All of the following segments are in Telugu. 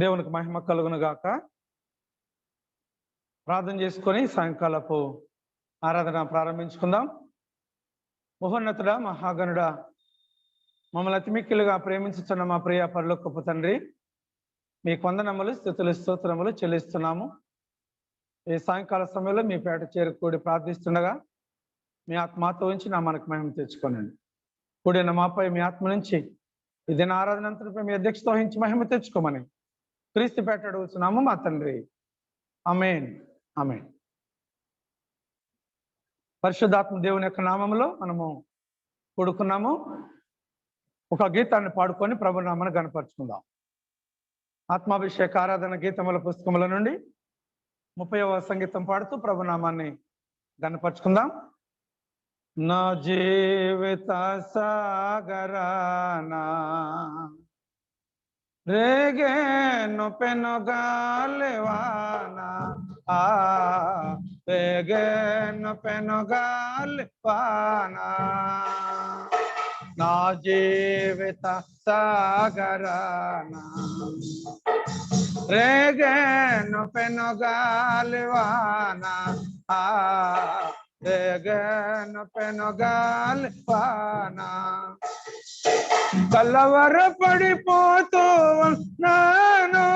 దేవునికి మహిమ కలుగును గాక. ప్రార్థన చేసుకొని సాయంకాలపు ఆరాధన ప్రారంభించుకుందాం. మహోన్నతుడా, మహాగణుడా, మమ్మల్ని అతిమిక్కిలుగా ప్రేమించుతున్న మా ప్రియ పరలోకపు తండ్రి, మీ వందనములు, స్తుతులు, స్తోత్రములు చెల్లిస్తున్నాము. ఈ సాయంకాల సమయంలో మీ పేట చేరుకూడి ప్రార్థిస్తుండగా మీ ఆత్మతో ఉంచి నా మనకు మహిమ తెచ్చుకోనండి. కూడిన మాపై మీ ఆత్మ నుంచి ఇది నా ఆరాధన అంతటిపై మీ అధ్యక్షత వహించి మహిమ తెచ్చుకోమని క్రీస్తు పేట అడుగుతున్నాము మా తండ్రి. ఆమేన్, ఆమేన్. పరిశుద్ధాత్మ దేవుని యొక్క నామములో మనము కూడుకున్నాము. ఒక గీతాన్ని పాడుకొని ప్రభు నామమును గణపరుచుకుందాం. ఆత్మాభిషేక ఆరాధన గీతముల పుస్తకముల నుండి 30వ సంగీతం పాడుతూ ప్రభు నామాన్ని గణపరుచుకుందాం. నా జీవిత సాగరానా రేగేను పెనుగాలివానా, రేగేను పెనుగాలివానా, నా జీవిత సాగరానా రేగేను పెనుగాలివానా, రేగేను పెనుగాలివానా, కలవరపడిపోతూ ఉన్నాను,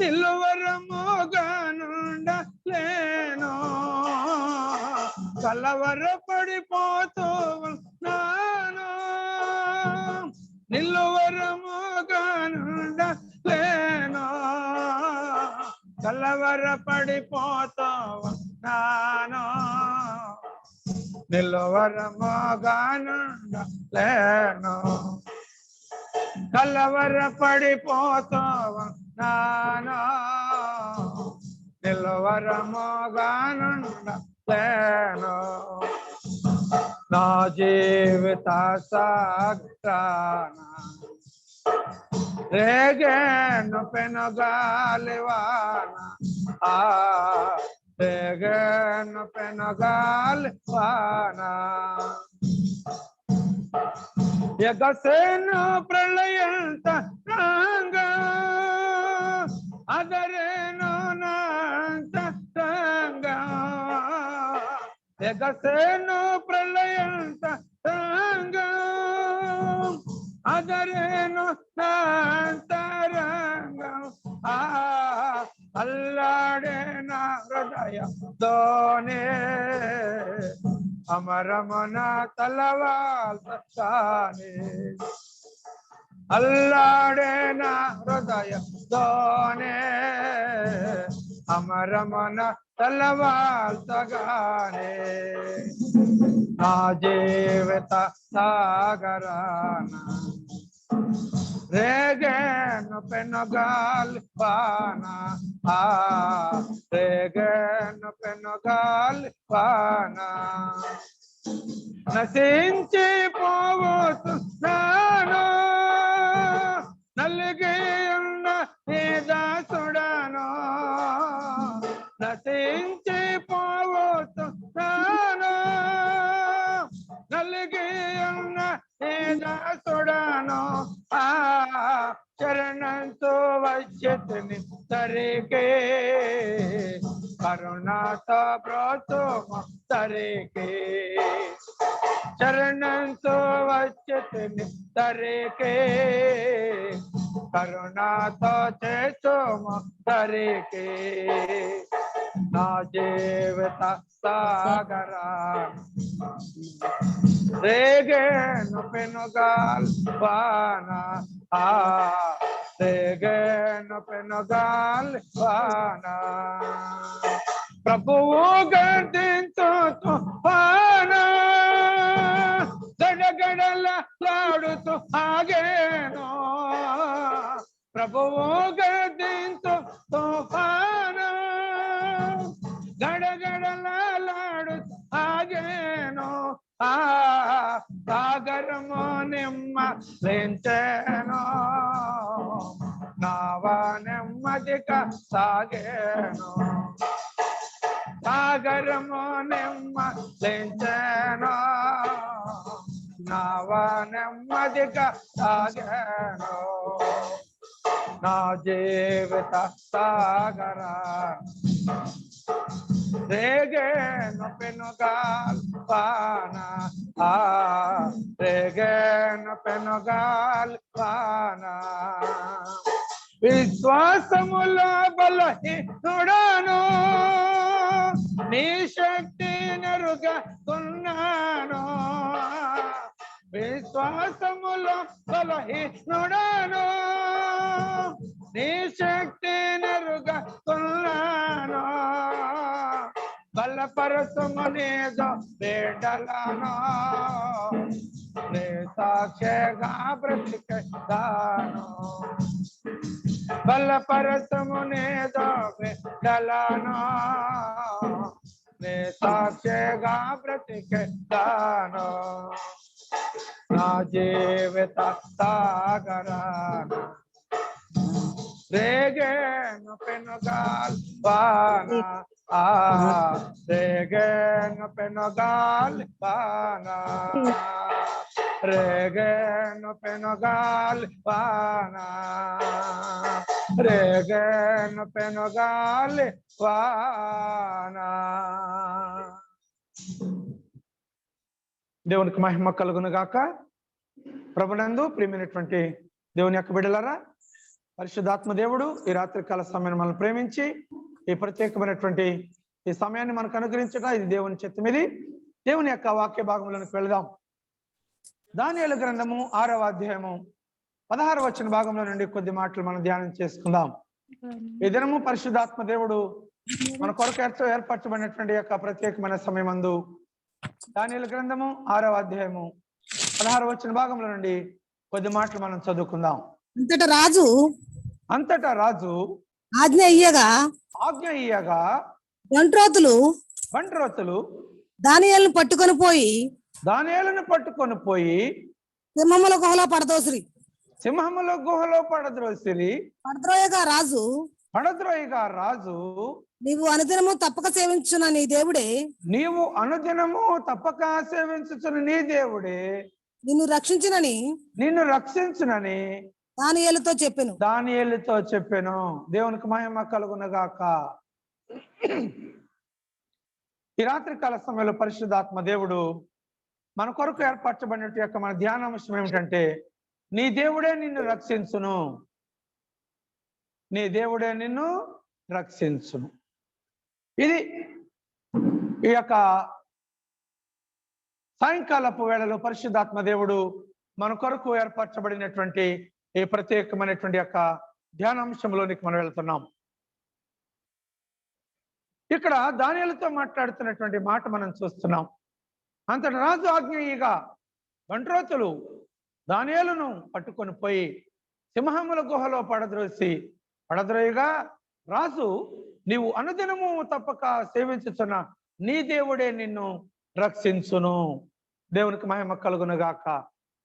నిలువరముగానుండలేను. కలవరపడిపోతూ ఉన్నాను, నిలువరముగానుండలేను. కలవరపడిపోతూ ఉన్నాను, నిలువరముగానుండలేను. కలవరపడిపోతూ ఉన్నాను, నిలువరముగానుండలేను. నా జీవిత సాగరానా రేగేను పెనుగాలివానా, రేగేను పెనుగాలివానా, ఎగసేను ప్రళయంతరంగా అదరేను నాంతరంగా, ఎగసేను ప్రళయంతరంగా అదరేను నాంతరంగా, అల్లాడే నా హృదయంతోనే అమరమన తలవాల్తానే, అల్లాడే నా హృదయంతోనే అమరమన తలవాల్తగానే, నా జీవిత సాగరానా రేగేను పెనుగాలివానా, రేగేను పెనుగాలివానా, నశించి పోతున్నాను, నలిగి ఉన్న నీ దాసుడను, నశించి పోతున్నాను, నలిగి ఉన్న నీ దాసుడను, శరణంతో వచ్చేతిని తరికే, కరుణాతో బ్రోతుమ తరికే, శరణంతో వచ్చేతిని తరికే, కరుణాతో చేతుమ తరికే, నా జీవిత సాగరానా రేగేను పెనుగాలివానా, రేగేను పెనుగాలివానా, ప్రభువు గర్జించు తుఫానా గడగడలాడుతూ ఆగేను, ప్రభువు గర్జించు తుఫానా గడగడలాడుతూ ఆగేను, సాగరము నెమ్మదించెను, నావ నెమ్మదిగా సాగేను, సాగరము నెమ్మదించెను, నావ నెమ్మదిగా సాగేను, నా జీవిత సాగరా రేగేను పెనుగాల్ వాన రేగేను పెనుగాల్ వాన విశ్వాసములో బలహీనుడను నీ శక్తి నెరుగకున్నాను విశ్వాసములో బలహీనుడను నీ శక్తి నెరుగకున్నాను బలపరచుము నీదో బిడ్డలను నీ సాక్షిగా బ్రతికేదాను బలపరచుము నీదో బిడ్డలను నీ సాక్షిగా బ్రతికేదాను నా జీవిత సాగరాను రేగేను పెనుగాల్ వాన రేగేను పెనుగాల్ వాన రేగేను పెనుగాల్ వాన రేగేను పెనుగాల్ వాన దేవునికి మహిమ కలుగును గాక. ప్రభునందు ప్రియమైనటువంటి దేవుని యొక్క బిడ్డలారా, పరిశుద్ధాత్మ దేవుడు ఈ రాత్రికాల సమయాన్ని మనల్ని ప్రేమించి ఈ ప్రత్యేకమైనటువంటి ఈ సమయాన్ని మనకు అనుగ్రహించట ఇది దేవుని చిత్తం. ఇది దేవుని యొక్క వాక్య భాగంలోనికి వెళదాం. దానియేలు గ్రంథము 6వ అధ్యాయము 16వ వచన భాగంలో నుండి కొద్ది మాటలు మనం ధ్యానం చేసుకుందాం. ఈ దినము పరిశుద్ధాత్మ దేవుడు మన కొరకు ఏర్పరచబడినటువంటి యొక్క ప్రత్యేకమైన సమయమందు దానియేలు గ్రంథము 6వ అధ్యాయము 16వ వచన భాగంలో నుండి కొద్ది మాటలు మనం చదువుకుందాం. అంతటా రాజు ఆజ్ఞ ఇయ్యగా బంట్రోతులు దానియేలును పట్టుకొని పోయి సింహముల గుహలో పడద్రోసిరి. పడద్రోయగా రాజు నీవు అనుదినము తప్పక సేవించున్న నీ దేవుడే నిన్ను రక్షించునని దానియేలుతో చెప్పెను. దేవునికి మహిమ కలుగునగాక. ఈ రాత్రికాల సమయంలో పరిశుద్ధాత్మ దేవుడు మన కొరకు ఏర్పరచబడిన యొక్క మన ధ్యానాంశం ఏమిటంటే నీ దేవుడే నిన్ను రక్షించును. ఇది ఈ యొక్క సాయంకాలపు వేళలో పరిశుద్ధాత్మ దేవుడు మన కొరకు ఏర్పరచబడినటువంటి ఈ ప్రత్యేకమైనటువంటి యొక్క ధ్యానాంశంలోనికి మనం వెళ్తున్నాం. ఇక్కడ దానియేలుతో మాట్లాడుతున్నటువంటి మాట మనం చూస్తున్నాం. అంతటి రాజు ఆజ్ఞయిగా బంట్రోతులు దానియేలును పట్టుకొని పోయి సింహముల గుహలో పడద్రోయగా రాజు నీవు అనుదినము తప్పక సేవించుచున్న నీ దేవుడే నిన్ను రక్షించును. దేవునికి మహిమ కలుగునుగాక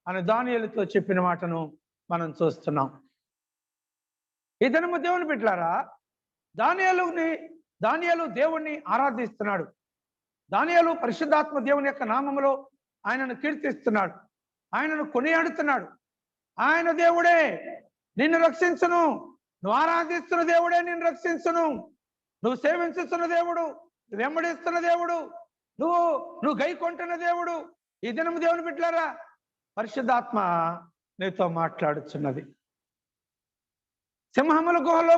అని దానియేలుతో చెప్పిన మాటను మనం చూస్తున్నాం. ఈ దినము దేవుని బిడ్డలారా, దానియేలు దేవుణ్ణి ఆరాధిస్తున్నాడు. దానియేలు పరిశుద్ధాత్మ దేవుని యొక్క నామములో ఆయనను కీర్తిస్తున్నాడు, ఆయనను కొనియాడుతున్నాడు. ఆయన దేవుడే నిన్ను రక్షించును, నువ్వు ఆరాధిస్తున్న దేవుడే నిన్ను రక్షించును, నువ్వు సేవించుతున్న దేవుడు, నువ్వు వెంబడిస్తున్న దేవుడు, నువ్వు గైకొంటున్న దేవుడు. ఈ దినము దేవుని బిడ్డలారా, పరిశుద్ధాత్మ నీతో మాట్లాడుచున్నది. సింహముల గుహలో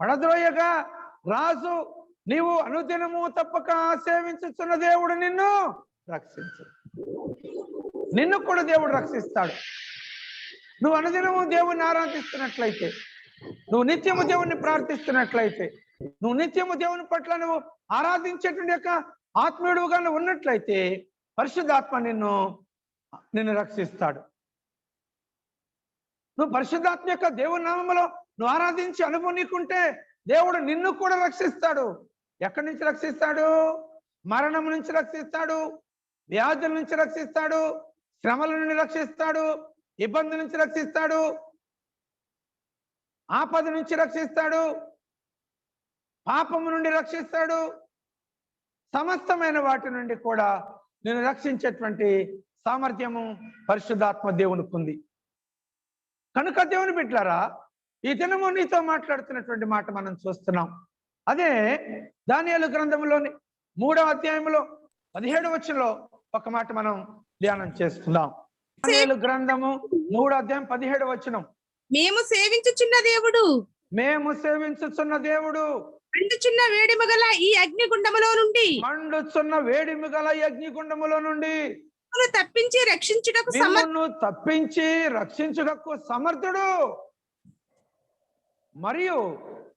పడద్రోయగా రాజు నీవు అనుదినము తప్పక సేవించుతున్న దేవుడు నిన్ను రక్షించు. నిన్ను కూడా దేవుడు రక్షిస్తాడు. నువ్వు అనుదినము దేవుణ్ణి ఆరాధిస్తున్నట్లయితే, నువ్వు నిత్యము దేవుణ్ణి ప్రార్థిస్తున్నట్లయితే, నువ్వు నిత్యము దేవుని పట్ల నువ్వు ఆరాధించేటువంటి యొక్క ఆత్మీయుడుగా నువ్వు ఉన్నట్లయితే పరిశుద్ధాత్మ నిన్ను రక్షిస్తాడు. నువ్వు పరిశుద్ధాత్మ యొక్క దేవుని నామములో నువ్వు ఆరాధించి అనుభవం నీకుంటే దేవుడు నిన్ను కూడా రక్షిస్తాడు. ఎక్కడి నుంచి రక్షిస్తాడు? మరణం నుంచి రక్షిస్తాడు, వ్యాధుల నుంచి రక్షిస్తాడు, శ్రమల నుండి రక్షిస్తాడు, ఇబ్బంది నుంచి రక్షిస్తాడు, ఆపద నుంచి రక్షిస్తాడు, పాపము నుండి రక్షిస్తాడు. సమస్తమైన వాటి నుండి కూడా నేను రక్షించేటువంటి సామర్థ్యము పరిశుద్ధాత్మ దేవునికి ఉంది. కనుక దేవుని బిడ్డలారా, ఈ దినము నీతో మాట్లాడుతున్నటువంటి మాట మనం చూస్తున్నాం. అదే దానియేలు గ్రంథంలోని 3వ అధ్యాయంలో 17వ వచనంలో ఒక మాట మనం ధ్యానం చేసుకుందాం. దానియేలు గ్రంథము 3వ అధ్యాయం 17వ వచనం. మేము సేవించుచున్న దేవుడు మేము సేవించుచున్న దేవుడు మండుచున్న వేడిమి గల ఈ అగ్నిగుండములో నుండి మండుచున్న వేడిమి గల ఈ అగ్నిగుండములో నుండి తప్పించి రక్షించుటకు మిమ్మును తప్పించి రక్షించుటకు సమర్థుడు, మరియు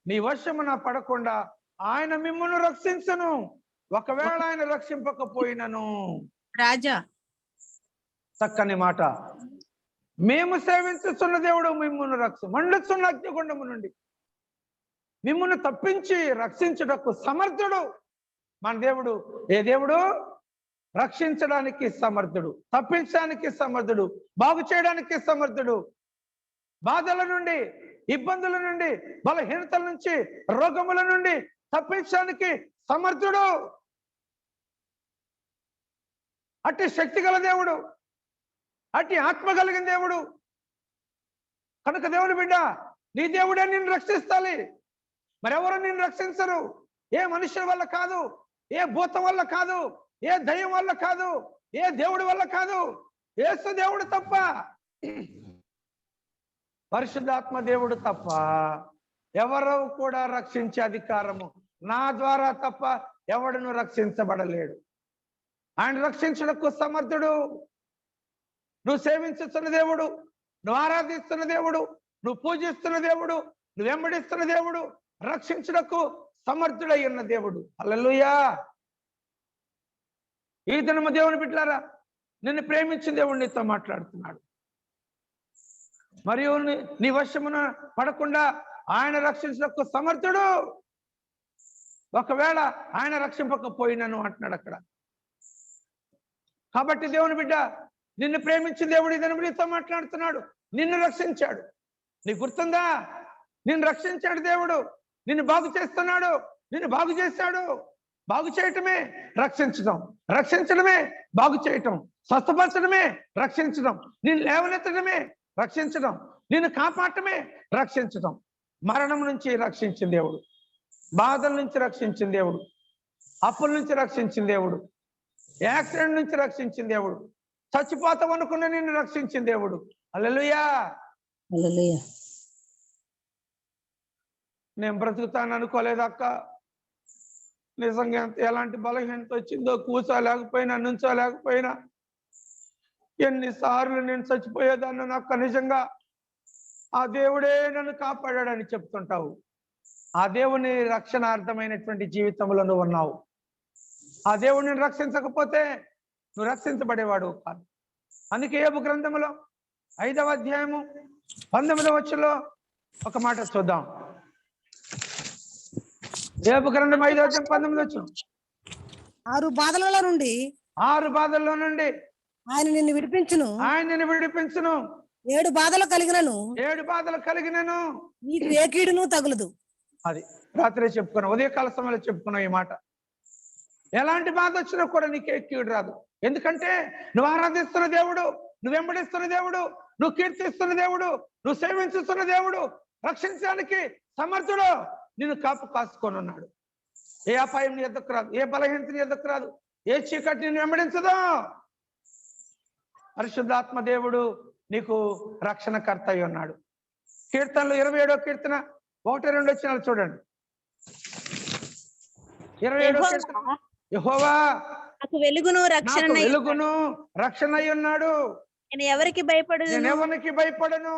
నీ వశమున పడకుండా ఆయన మిమ్మును రక్షించును, ఒకవేళ ఆయన రక్షింపకపోయినను. రాజా చక్కని మాట. మేము సేవించుతున్న దేవుడు మిమ్మును మండుచున్న అగ్నిగుండము నుండి మిమ్మును తప్పించి రక్షించుటకు సమర్థుడు. మన దేవుడు ఏ దేవుడు? రక్షించడానికి సమర్థుడు, తప్పించడానికి సమర్థుడు, బాగు చేయడానికి సమర్థుడు. బాధల నుండి, ఇబ్బందుల నుండి, బలహీనతల నుంచి, రోగముల నుండి తప్పించడానికి సమర్థుడు. అట్టి శక్తి గల దేవుడు, అట్టి ఆత్మ కలిగిన దేవుడు. కనుక దేవుని బిడ్డ, నీ దేవుడే నిన్ను రక్షిస్తాలి, మరెవరు నిన్ను రక్షించరు. ఏ మనుషుల వల్ల కాదు, ఏ భూతం వల్ల కాదు, ఏ దయ్యం వల్ల కాదు, ఏ దేవుడి వల్ల కాదు, యేసు దేవుడు తప్ప, పరిశుద్ధాత్మ దేవుడు తప్ప ఎవరు కూడా రక్షించే అధికారము నా ద్వారా తప్ప ఎవడును రక్షించబడలేడు. ఆయన రక్షించడానికి సమర్థుడు. నువ్వు సేవించుతున్న దేవుడు, నువ్వు ఆరాధిస్తున్న దేవుడు, నువ్వు పూజిస్తున్న దేవుడు, నువ్వు వెంబడిస్తున్న దేవుడు రక్షించుటకు సమర్థుడై ఉన్న దేవుడు. హల్లెలూయా. ఈ దినము దేవుని బిడ్డలారా, నిన్ను ప్రేమించిన దేవుడు నీతో మాట్లాడుతున్నాడు. మరియు నీ వశమున పడకుండా ఆయన రక్షించుటకు సమర్థుడు, ఒకవేళ ఆయన రక్షింపకపోయినను అంటున్నాడు అక్కడ. కాబట్టి దేవుని బిడ్డ, నిన్ను ప్రేమించిన దేవుడు ఈ దినము నీతో మాట్లాడుతున్నాడు. నిన్ను రక్షించాడు. నీకు గుర్తుందా? నిన్ను రక్షించాడు దేవుడు. నిన్ను బాగు చేస్తున్నాడు, నిన్ను బాగు చేశాడు. బాగు చేయటమే రక్షించడం, రక్షించడమే బాగు చేయటం, స్వస్థపరచడమే రక్షించడం, నిన్ను లేవనెత్తడమే రక్షించడం, నిన్ను కాపాడటమే రక్షించడం. మరణం నుంచి రక్షించిన దేవుడు, బాధల నుంచి రక్షించిన దేవుడు, అప్పుల నుంచి రక్షించిన దేవుడు, యాక్సిడెంట్ నుంచి రక్షించిన దేవుడు, చచ్చిపోతాం అనుకున్న నిన్ను రక్షించిన దేవుడు. హల్లెలూయా. హల్లెలూయా. నేను బ్రతుకుతాను అనుకోలేదు అక్క. నిజంగా ఎలాంటి బలహీనత వచ్చిందో, కూర్చోలేకపోయినా, నుంచోలేకపోయినా, ఎన్నిసార్లు నేను చచ్చిపోయేదాన్ని అక్క. నిజంగా ఆ దేవుడే నన్ను కాపాడాడని చెప్తుంటావు. ఆ దేవుని రక్షణార్థమైనటువంటి జీవితంలో నువ్వు ఉన్నావు. ఆ దేవుడిని రక్షించకపోతే నువ్వు రక్షించబడేవాడు కాదు. అందుకే యోబు గ్రంథములో 5వ అధ్యాయము 19వ వచనంలో ఒక మాట చూద్దాం. యోబు గ్రంథం 5వ అధ్యాయం 19వ వచనం. 6 బాధలలో నుండి 6 బాధల్లో నుండి ఆయన నిన్ను విడిపించును. ఆయన నిన్ను విడిపించును. 7 బాధలు కలిగినను 7 బాధలు కలిగినను నీకు ఏ కీడును తగులదు. అది రాత్రి చెప్పుకున్నాం, ఉదయకాల సమయంలో చెప్పుకున్నాం ఈ మాట. ఎలాంటి బాధ వచ్చినా కూడా నీకు ఏ కీడు రాదు. ఎందుకంటే నువ్వు ఆరాధిస్తున్న దేవుడు, నువ్వు వెంబడిస్తున్న దేవుడు, నువ్వు కీర్తిస్తున్న దేవుడు, నువ్వు సేవించుతున్న దేవుడు రక్షించడానికి సమర్థుడు. నిన్ను కాసుకొని ఉన్నాడు. ఏ అపాయం నీ ఎద్దకు రాదు, ఏ బలహీనత నీ ఎద్దకు రాదు, ఏ చీకటి నిన్ను వెంబడించదు. పరిశుద్ధాత్మ దేవుడు నీకు రక్షణకర్త అయి ఉన్నాడు. కీర్తనలు 27వ కీర్తన 1-2 వచనాలు చూడండి. 27వ కీర్తన. యెహోవా నాకు వెలుగును రక్షణ అయి ఉన్నాడు. నేను ఎవరికి భయపడను.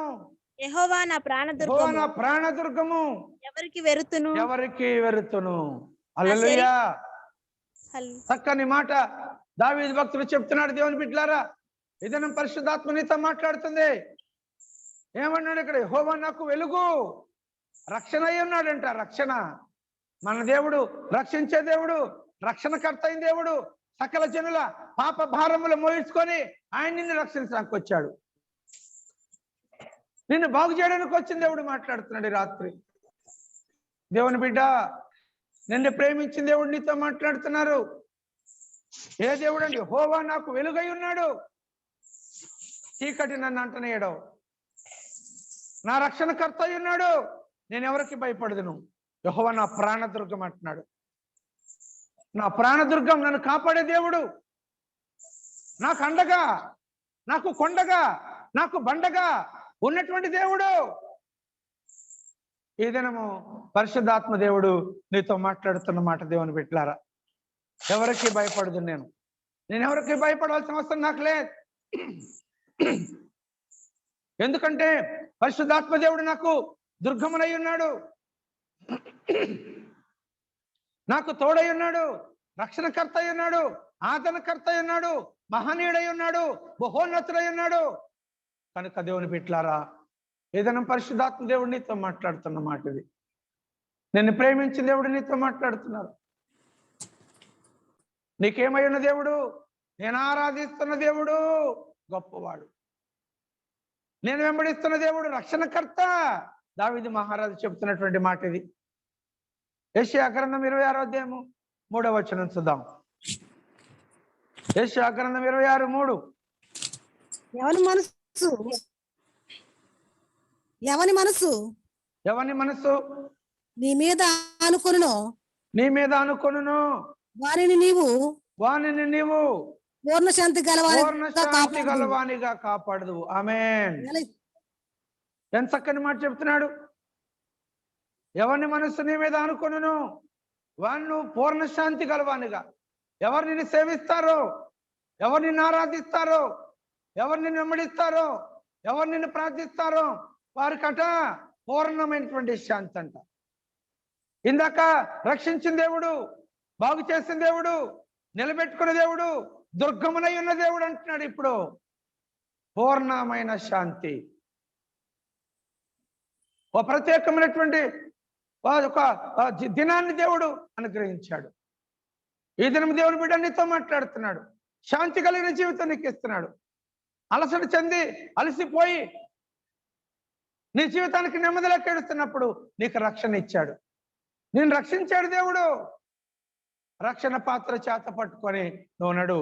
యెహోవా నా ప్రాణదుర్గము. ఎవరికి వెరుతును. హల్లెలూయా. చక్కని మాట దావీదు భక్తుడు చెప్తున్నాడు. దేవుని బిడ్డలారా, ఇదనం పరిశుద్ధాత్మ నీతో మాట్లాడుతుంది. ఏమన్నాడు ఇక్కడ? యెహోవా నాకు వెలుగు, రక్షణ అయి ఉన్నాడంట. రక్షణ. మన దేవుడు రక్షించే దేవుడు, రక్షణకర్త అయిన దేవుడు. సకల జనుల పాప భారములు మోయించుకొని ఆయన నిన్ను రక్షించడానికి వచ్చాడు. నిన్ను బాగు చేయడానికి వచ్చిన దేవుడు మాట్లాడుతున్నాడు ఈ రాత్రి. దేవుని బిడ్డ, నిన్ను ప్రేమించిన దేవుడు నీతో మాట్లాడుతున్నారు. ఏ దేవుడు అండి? యెహోవా నాకు వెలుగై ఉన్నాడు, చీకటి నన్ను అంటనేయడం. నా రక్షణకర్త అయి ఉన్నాడు, నేను ఎవరికి భయపడదును. యెహోవా నా ప్రాణదుర్గం అంటున్నాడు. నా ప్రాణదుర్గం, నన్ను కాపాడే దేవుడు, నాకు అండగా, నాకు కొండగా, నాకు బండగా ఉన్నటువంటి దేవుడు. ఈ దినము పరిశుద్ధాత్మ దేవుడు నీతో మాట్లాడుతున్న మాట దేవుని బిడ్డలారా, ఎవరికి భయపడదు. నేను ఎవరికి భయపడాల్సిన అవసరం నాకు లేదు. ఎందుకంటే పరిశుద్ధాత్మ దేవుడు నాకు దుర్గమునై ఉన్నాడు, నాకు తోడై ఉన్నాడు, రక్షణకర్త అయి ఉన్నాడు, ఆదరణకర్త అయి ఉన్నాడు, మహనీయుడై ఉన్నాడు, బహోన్నతుడై ఉన్నాడు. కనుక దేవుని బిడ్డలారా, ఏదైనా పరిశుద్ధాత్మ దేవుడు నీతో మాట్లాడుతున్న మాట ఇది. నిన్ను ప్రేమించిన దేవుడు నీతో మాట్లాడుతున్నారు. నీకేమై ఉన్న దేవుడు? నేను ఆరాధిస్తున్న దేవుడు గొప్పవాడు, నేను వెంబడిస్తున్న దేవుడు రక్షణకర్త. దావీదు మహారాజు చెప్తున్నటువంటి మాట ఇది. యెషయా గ్రంథం 26వ అధ్యాయము 3వ వచనం చూద్దాం. యెషయా గ్రంథం 26:3. ఎవని మనసు నీ మీద అనుకొనును వానిని నీవు పూర్ణ శాంతి గలవానిగా కాపాడదు. ఆమేన్. ఎంత చక్కని మాట చెప్తున్నాడు. ఎవరిని మనస్సు నీ మీద అనుకొనును వాణ్ణి పూర్ణ శాంతి గలవానిగా. ఎవరు నిన్ను సేవిస్తారో, ఎవరు నిన్ను ఆరాధిస్తారో, ఎవరు నిన్ను వెంబడిస్తారో, ఎవరు నిన్ను ప్రార్థిస్తారో వారికట పూర్ణమైనటువంటి శాంతి అంట. ఇందాక రక్షించిన దేవుడు, బాగు చేసిన దేవుడు, నిలబెట్టుకున్న దేవుడు, దుర్గమునై ఉన్న దేవుడు అంటున్నాడు. ఇప్పుడు పూర్ణమైన శాంతి, ఒక ప్రత్యేకమైనటువంటి ఒక దినాన్ని దేవుడు అనుగ్రహించాడు. ఈ దినం దేవుని బిడ్డ నీతో మాట్లాడుతున్నాడు. శాంతి కలిగిన జీవితం నీకు ఇస్తున్నాడు. అలసట చెంది అలసిపోయి నీ జీవితానికి నెమ్మదిలోకి ఏడుస్తున్నప్పుడు నీకు రక్షణ ఇచ్చాడు, నేను రక్షించాడు దేవుడు. రక్షణ పాత్ర చేత పట్టుకొని నువ్వు నడు.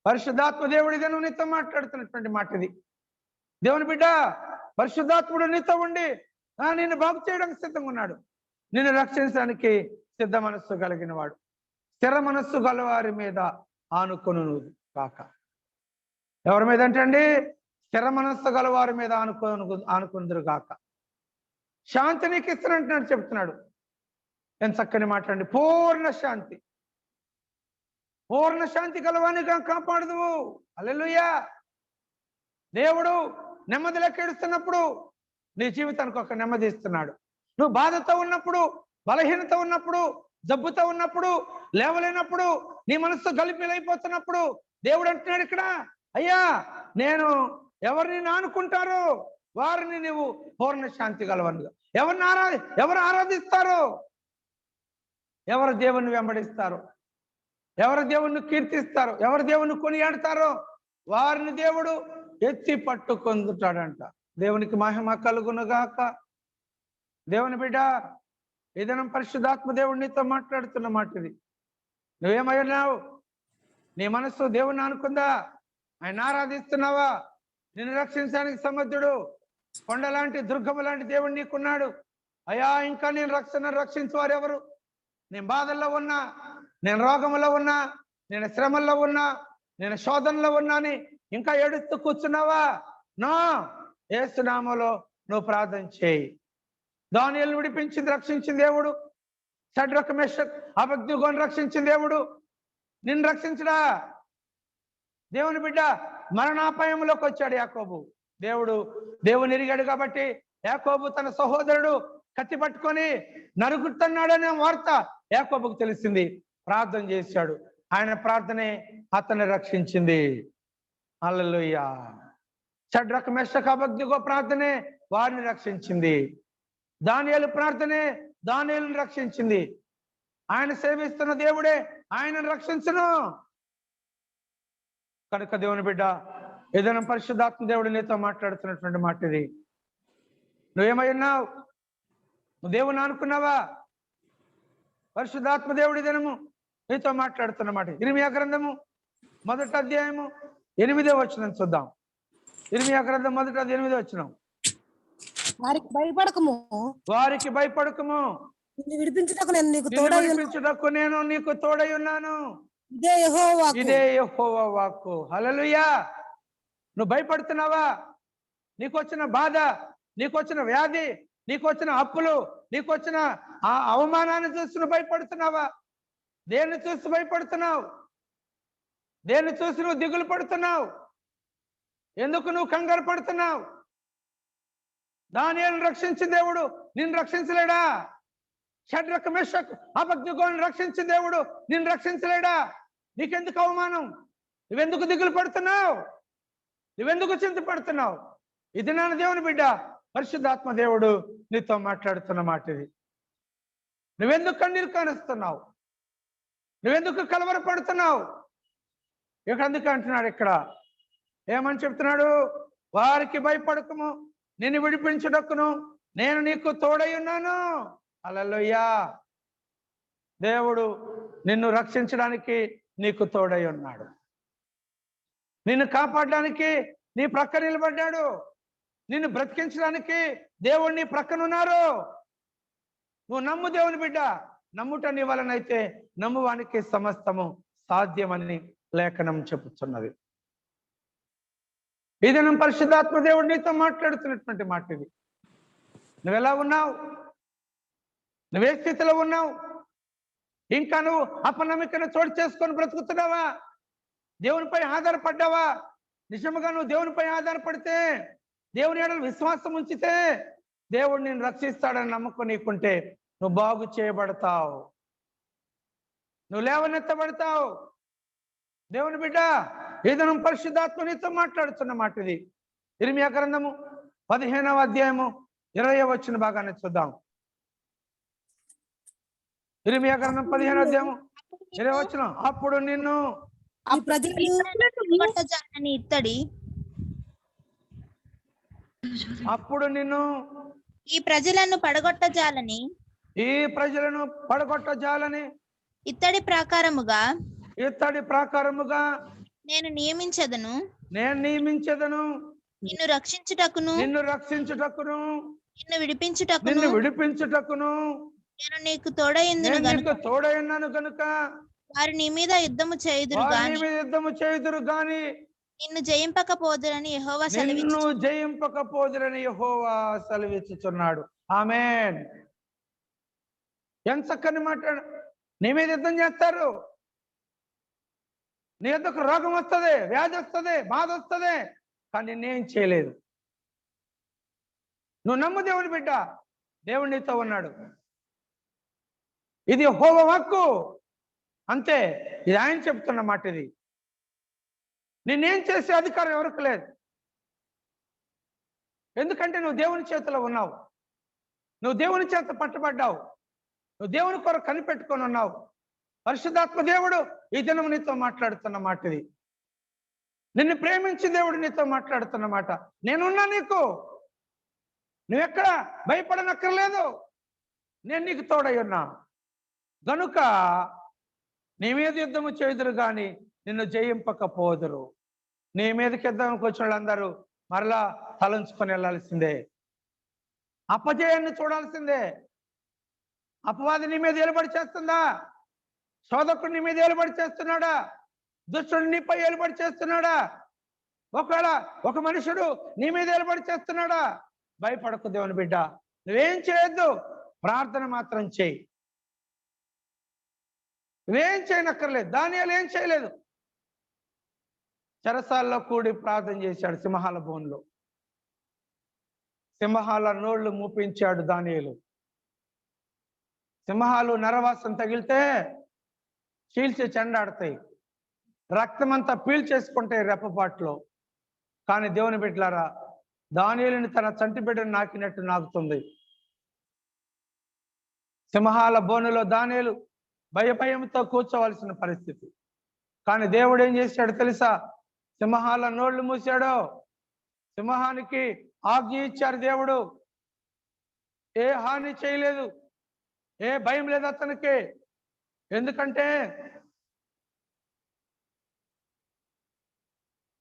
పరిశుద్ధాత్మ దేవుడి నువ్వు నీతో మాట్లాడుతున్నటువంటి మాట ఇది. దేవుని బిడ్డ, పరిశుద్ధాత్ముడు నీతో ఉండి నిన్ను బాగు చేయడానికి సిద్ధంగా ఉన్నాడు. నిన్ను రక్షించడానికి సిద్ధ మనస్సు కలిగిన వాడు. స్థిర మనస్సు గలవారి మీద ఆనుకొను కాక. ఎవరి మీద అంటండి? స్థిర మనస్సు గలవారి మీద ఆనుకుందరు కాక. శాంతి నీకు ఇస్తానంటున్నాడు, చెప్తున్నాడు. ఎంత చక్కని మాట అండి. పూర్ణ శాంతి, పూర్ణ శాంతి గలవానిగా కాపాడదు. హల్లెలూయా. దేవుడు నెమ్మదిలోకి ఏడుస్తున్నప్పుడు నీ జీవితానికి ఒక నెమ్మది ఇస్తున్నాడు. నువ్వు బాధతో ఉన్నప్పుడు, బలహీనత ఉన్నప్పుడు, జబ్బుతో ఉన్నప్పుడు, లేవలేనప్పుడు, నీ మనస్సు గలిపిలైపోతున్నప్పుడు దేవుడు అంటున్నాడు ఇక్కడ, అయ్యా నేను ఎవరిని ఆనుకుంటారో వారిని నువ్వు పూర్ణ శాంతి గలవనుగా. ఎవరు ఆరాధిస్తారో, ఎవరు దేవుణ్ణి వెంబడిస్తారో, ఎవరు దేవుణ్ణి కీర్తిస్తారో, ఎవరు దేవుణ్ణి కొనియాడతారో వారిని దేవుడు ఎత్తి పట్టుకొందుతాడంట. దేవునికి మహిమ కలుగునుగాక. దేవుని బిడ్డ, ఏదైనా పరిశుద్ధాత్మ దేవుడు నీతో మాట్లాడుతున్న మాట ఇది. నువ్వేమయ్యావు? నీ మనస్సు దేవుణ్ణి అనుకుందా? ఆయన ఆరాధిస్తున్నావా? నిన్ను రక్షించడానికి సమర్థుడు, కొండ లాంటి, దుర్గము లాంటి దేవుడు నీకున్నాడు. అయ్యా, ఇంకా నేను రక్షించేవారు ఎవరు? నేను బాధల్లో ఉన్నా, నేను రోగంలో ఉన్నా, నేను శ్రమల్లో ఉన్నా, నేను శోధనలో ఉన్నా అని ఇంకా ఏడుస్తూ కూర్చున్నావా? నో, యేసు నామములో నువ్వు ప్రార్థన చేయి. దానియేలును విడిపించింది, రక్షించిన దేవుడు. షడ్రక్ మెషక్ అబేద్నెగోను రక్షించిన దేవుడు నిన్ను రక్షించడా? దేవుని బిడ్డ, మరణాపాయంలోకి వచ్చాడు యాకోబు. దేవుని ఎరిగాడు కాబట్టి యాకోబు తన సహోదరుడు కత్తి పట్టుకొని నరుగుతున్నాడనే వార్త యాకోబుకు తెలిసింది. ప్రార్థన చేశాడు. ఆయన ప్రార్థనే అతన్ని రక్షించింది. హల్లెలూయా. షడ్రక్ మెషక్ అబేద్నెగో ప్రార్థనే వారిని రక్షించింది. దానియేలు ప్రార్థనే దానియేలును రక్షించింది. ఆయన సేవిస్తున్న దేవుడే ఆయనను రక్షించును. కనుక దేవుని బిడ్డ, ఏదైనా పరిశుద్ధాత్మ దేవుడు నీతో మాట్లాడుతున్నటువంటి మాట ఇది. నువ్వేమై ఉన్నావు? నువ్వు దేవుని అనుకున్నావా? పరిశుద్ధాత్మ దేవుడి దినము నీతో మాట్లాడుతున్న మాట. ఇర్మియా గ్రంథము 1వ అధ్యాయము 8వ వచనం చూద్దాం. ఇర్మియా గ్రంథం 1వ అధ్యాయం 8వ వచనం. వారికి భయపడకము. వారికి భయపడకము. నిన్ను విడిపించుటకు నేను నీకు నిన్ను తోడై విడిపించుటకు నేను నీకు తోడై ఉన్నాను. ఇదే యెహోవా వాక్కు. ఇదే యెహోవా వాక్కు. హల్లెలూయా. నువ్వు భయపడుతున్నావా? నీకొచ్చిన బాధ, నీకొచ్చిన వ్యాధి, నీకొచ్చిన అప్పులు, నీకొచ్చిన ఆ అవమానాన్ని చూసి నువ్వు భయపడుతున్నావా? దేన్ని చూసి భయపడుతున్నావు? దేన్ని చూసి నువ్వు దిగులు పడుతున్నావు? ఎందుకు నువ్వు కంగారు పడుతున్నావు? దానియేలును రక్షించిన దేవుడు నిన్ను రక్షించలేడా? షడ్రక్ మెషక్ అబేద్నెగోను రక్షించిన దేవుడు నిన్ను రక్షించలేడా? నీకెందుకు అవమానం? నువ్వెందుకు దిగులు పడుతున్నావు? నువ్వెందుకు చింతపడుతున్నావు? ఇది నా దేవుని బిడ్డ, పరిశుద్ధాత్మ దేవుడు నీతో మాట్లాడుతున్న మాట ఇది. నువ్వెందుకు కన్నీరు కానిస్తున్నావు? నువ్వెందుకు కలవరపడుతున్నావు? ఇక అందుకు అంటున్నాడు, ఇక్కడ ఏమని చెప్తున్నాడు? వారికి భయపడకము, నిన్ను విడిపించుటకును నేను నీకు తోడై ఉన్నాను. హల్లెలూయా. దేవుడు నిన్ను రక్షించడానికి నీకు తోడై ఉన్నాడు. నిన్ను కాపాడడానికి నీ ప్రక్క నిలబడ్డాడు. నిన్ను బ్రతికించడానికి దేవుడు నీ ప్రక్కనున్నారు. నువ్వు నమ్ము దేవుని బిడ్డ. నమ్ముట నీ వలనైతే నమ్మువానికి సమస్తము సాధ్యమని లేఖనం చెప్పుతున్నది. ఈ దినం పరిశుద్ధాత్మ దేవుడు నీతో మాట్లాడుతున్నటువంటి మాట ఇది. నువ్వెలా ఉన్నావు? నువ్వే స్థితిలో ఉన్నావు? ఇంకా నువ్వు అపనమ్మికను చోటు చేసుకొని బ్రతుకుతున్నావా? దేవునిపై ఆధారపడ్డావా? నిజముగా నువ్వు దేవునిపై ఆధారపడితే, దేవుని ఎడల విశ్వాసం ఉంచితే, దేవుడు నిన్ను రక్షిస్తాడని నమ్మకం నీకుంటే నువ్వు బాగు చేయబడతావు, నువ్వు లేవనెత్తబడతావు. దేవుని బిడ్డ, ఈ దినం పరిశుద్ధాత్మ నీతో మాట్లాడుతున్న మాట ఇది. ఇర్మియా గ్రంథము 15వ అధ్యాయము 20వ వచన భాగాన్ని చూద్దాం. ఇర్మియా గ్రంథం 15వ అధ్యాయము 20వ వచనం. అప్పుడు నిన్ను అప్పుడు నిన్ను ఈ ప్రజలను పడగొట్టజాలని ఇత్తడి ప్రాకారముగా నేను నియమించదను నిన్ను రక్షించుటకును నిన్ను విడిపించుటకును నేను నీకు తోడైయున్నాను గనుక వారు నీ మీద యుద్ధము చేయుదురు గాని నిన్ను జయింపకపోదురని యెహోవా సెలవిచ్చుచున్నాడు. ఆమేన్. ఎంత చక్కని మాట్లాడు. నీ మీద యుద్ధం చేస్తారు. నీ యొద్దకు రోగం వస్తుంది, వ్యాధి వస్తుంది, బాధ వస్తుంది, కానీ నేనేం చేయలేదు. నువ్వు నమ్ము దేవుని బిడ్డ. దేవుడు నీతో ఉన్నాడు. ఇది యెహోవా వాక్కు. అంతే, ఇది ఆయన చెప్తున్న మాట. ఇది నిన్నేం చేసే అధికారం ఎవరికి లేదు. ఎందుకంటే నువ్వు దేవుని చేతిలో ఉన్నావు. నువ్వు దేవుని చేత పట్టబడ్డావు. నువ్వు దేవుని కొరకు కనిపెట్టుకొని ఉన్నావు. పరిశుద్ధాత్మ దేవుడు ఈ దినం నీతో మాట్లాడుతున్న మాట ఇది. నిన్ను ప్రేమించి దేవుడు నీతో మాట్లాడుతున్న మాట. నేనున్నా నీకు. నువ్వెక్కడ భయపడనక్కర్లేదు. నేను నీకు తోడై ఉన్నా గనుక నీ మీద యుద్ధము చేయుదురు గాని నిన్ను జయింపకపోదురు. నీ మీదకి యుద్ధానికి వచ్చిన వాళ్ళందరూ మరలా తలంచుకొని వెళ్ళాల్సిందే. అపజయాన్ని చూడాల్సిందే. అపవాది నీ మీద ఏలుబడి చేస్తుందా? శోధకుడు నీ మీద ఏలుబడి చేస్తున్నాడా? దుష్టుడు నీపై ఏలుబడి చేస్తున్నాడా? ఒకవేళ ఒక మనుషుడు నీ మీద ఏలుబడి చేస్తున్నాడా? భయపడకు దేవుని బిడ్డ. నువ్వేం చేయొద్దు, ప్రార్థన మాత్రం చేయి. నువ్వేం చేయనక్కర్లేదు. దానియేలు ఏం చేయలేదు. చెరసాల్లో కూడి ప్రార్థన చేశాడు. సింహాల బోన్లో సింహాల నోళ్లు మూపించాడు దానియేలు. సింహాలు నరవాసం తగిలితే చీల్చి చెండాడతాయి, రక్తమంతా పీల్చేసుకుంటాయి రెప్పపాట్లో. కానీ దేవుని బిడ్డలారా, దానియేలుని తన చంటి బిడ్డను నాకినట్టు నాకుతుంది. సింహాల బోనులో దానియేలు భయంతో కూర్చోవలసిన పరిస్థితి. కానీ దేవుడు ఏం చేశాడు తెలుసా? సింహాల నోళ్లు మూసాడు. సింహానికి ఆజ్ఞ ఇచ్చారు దేవుడు. ఏ హాని చేయలేదు, ఏ భయం లేదు అతనికి. ఎందుకంటే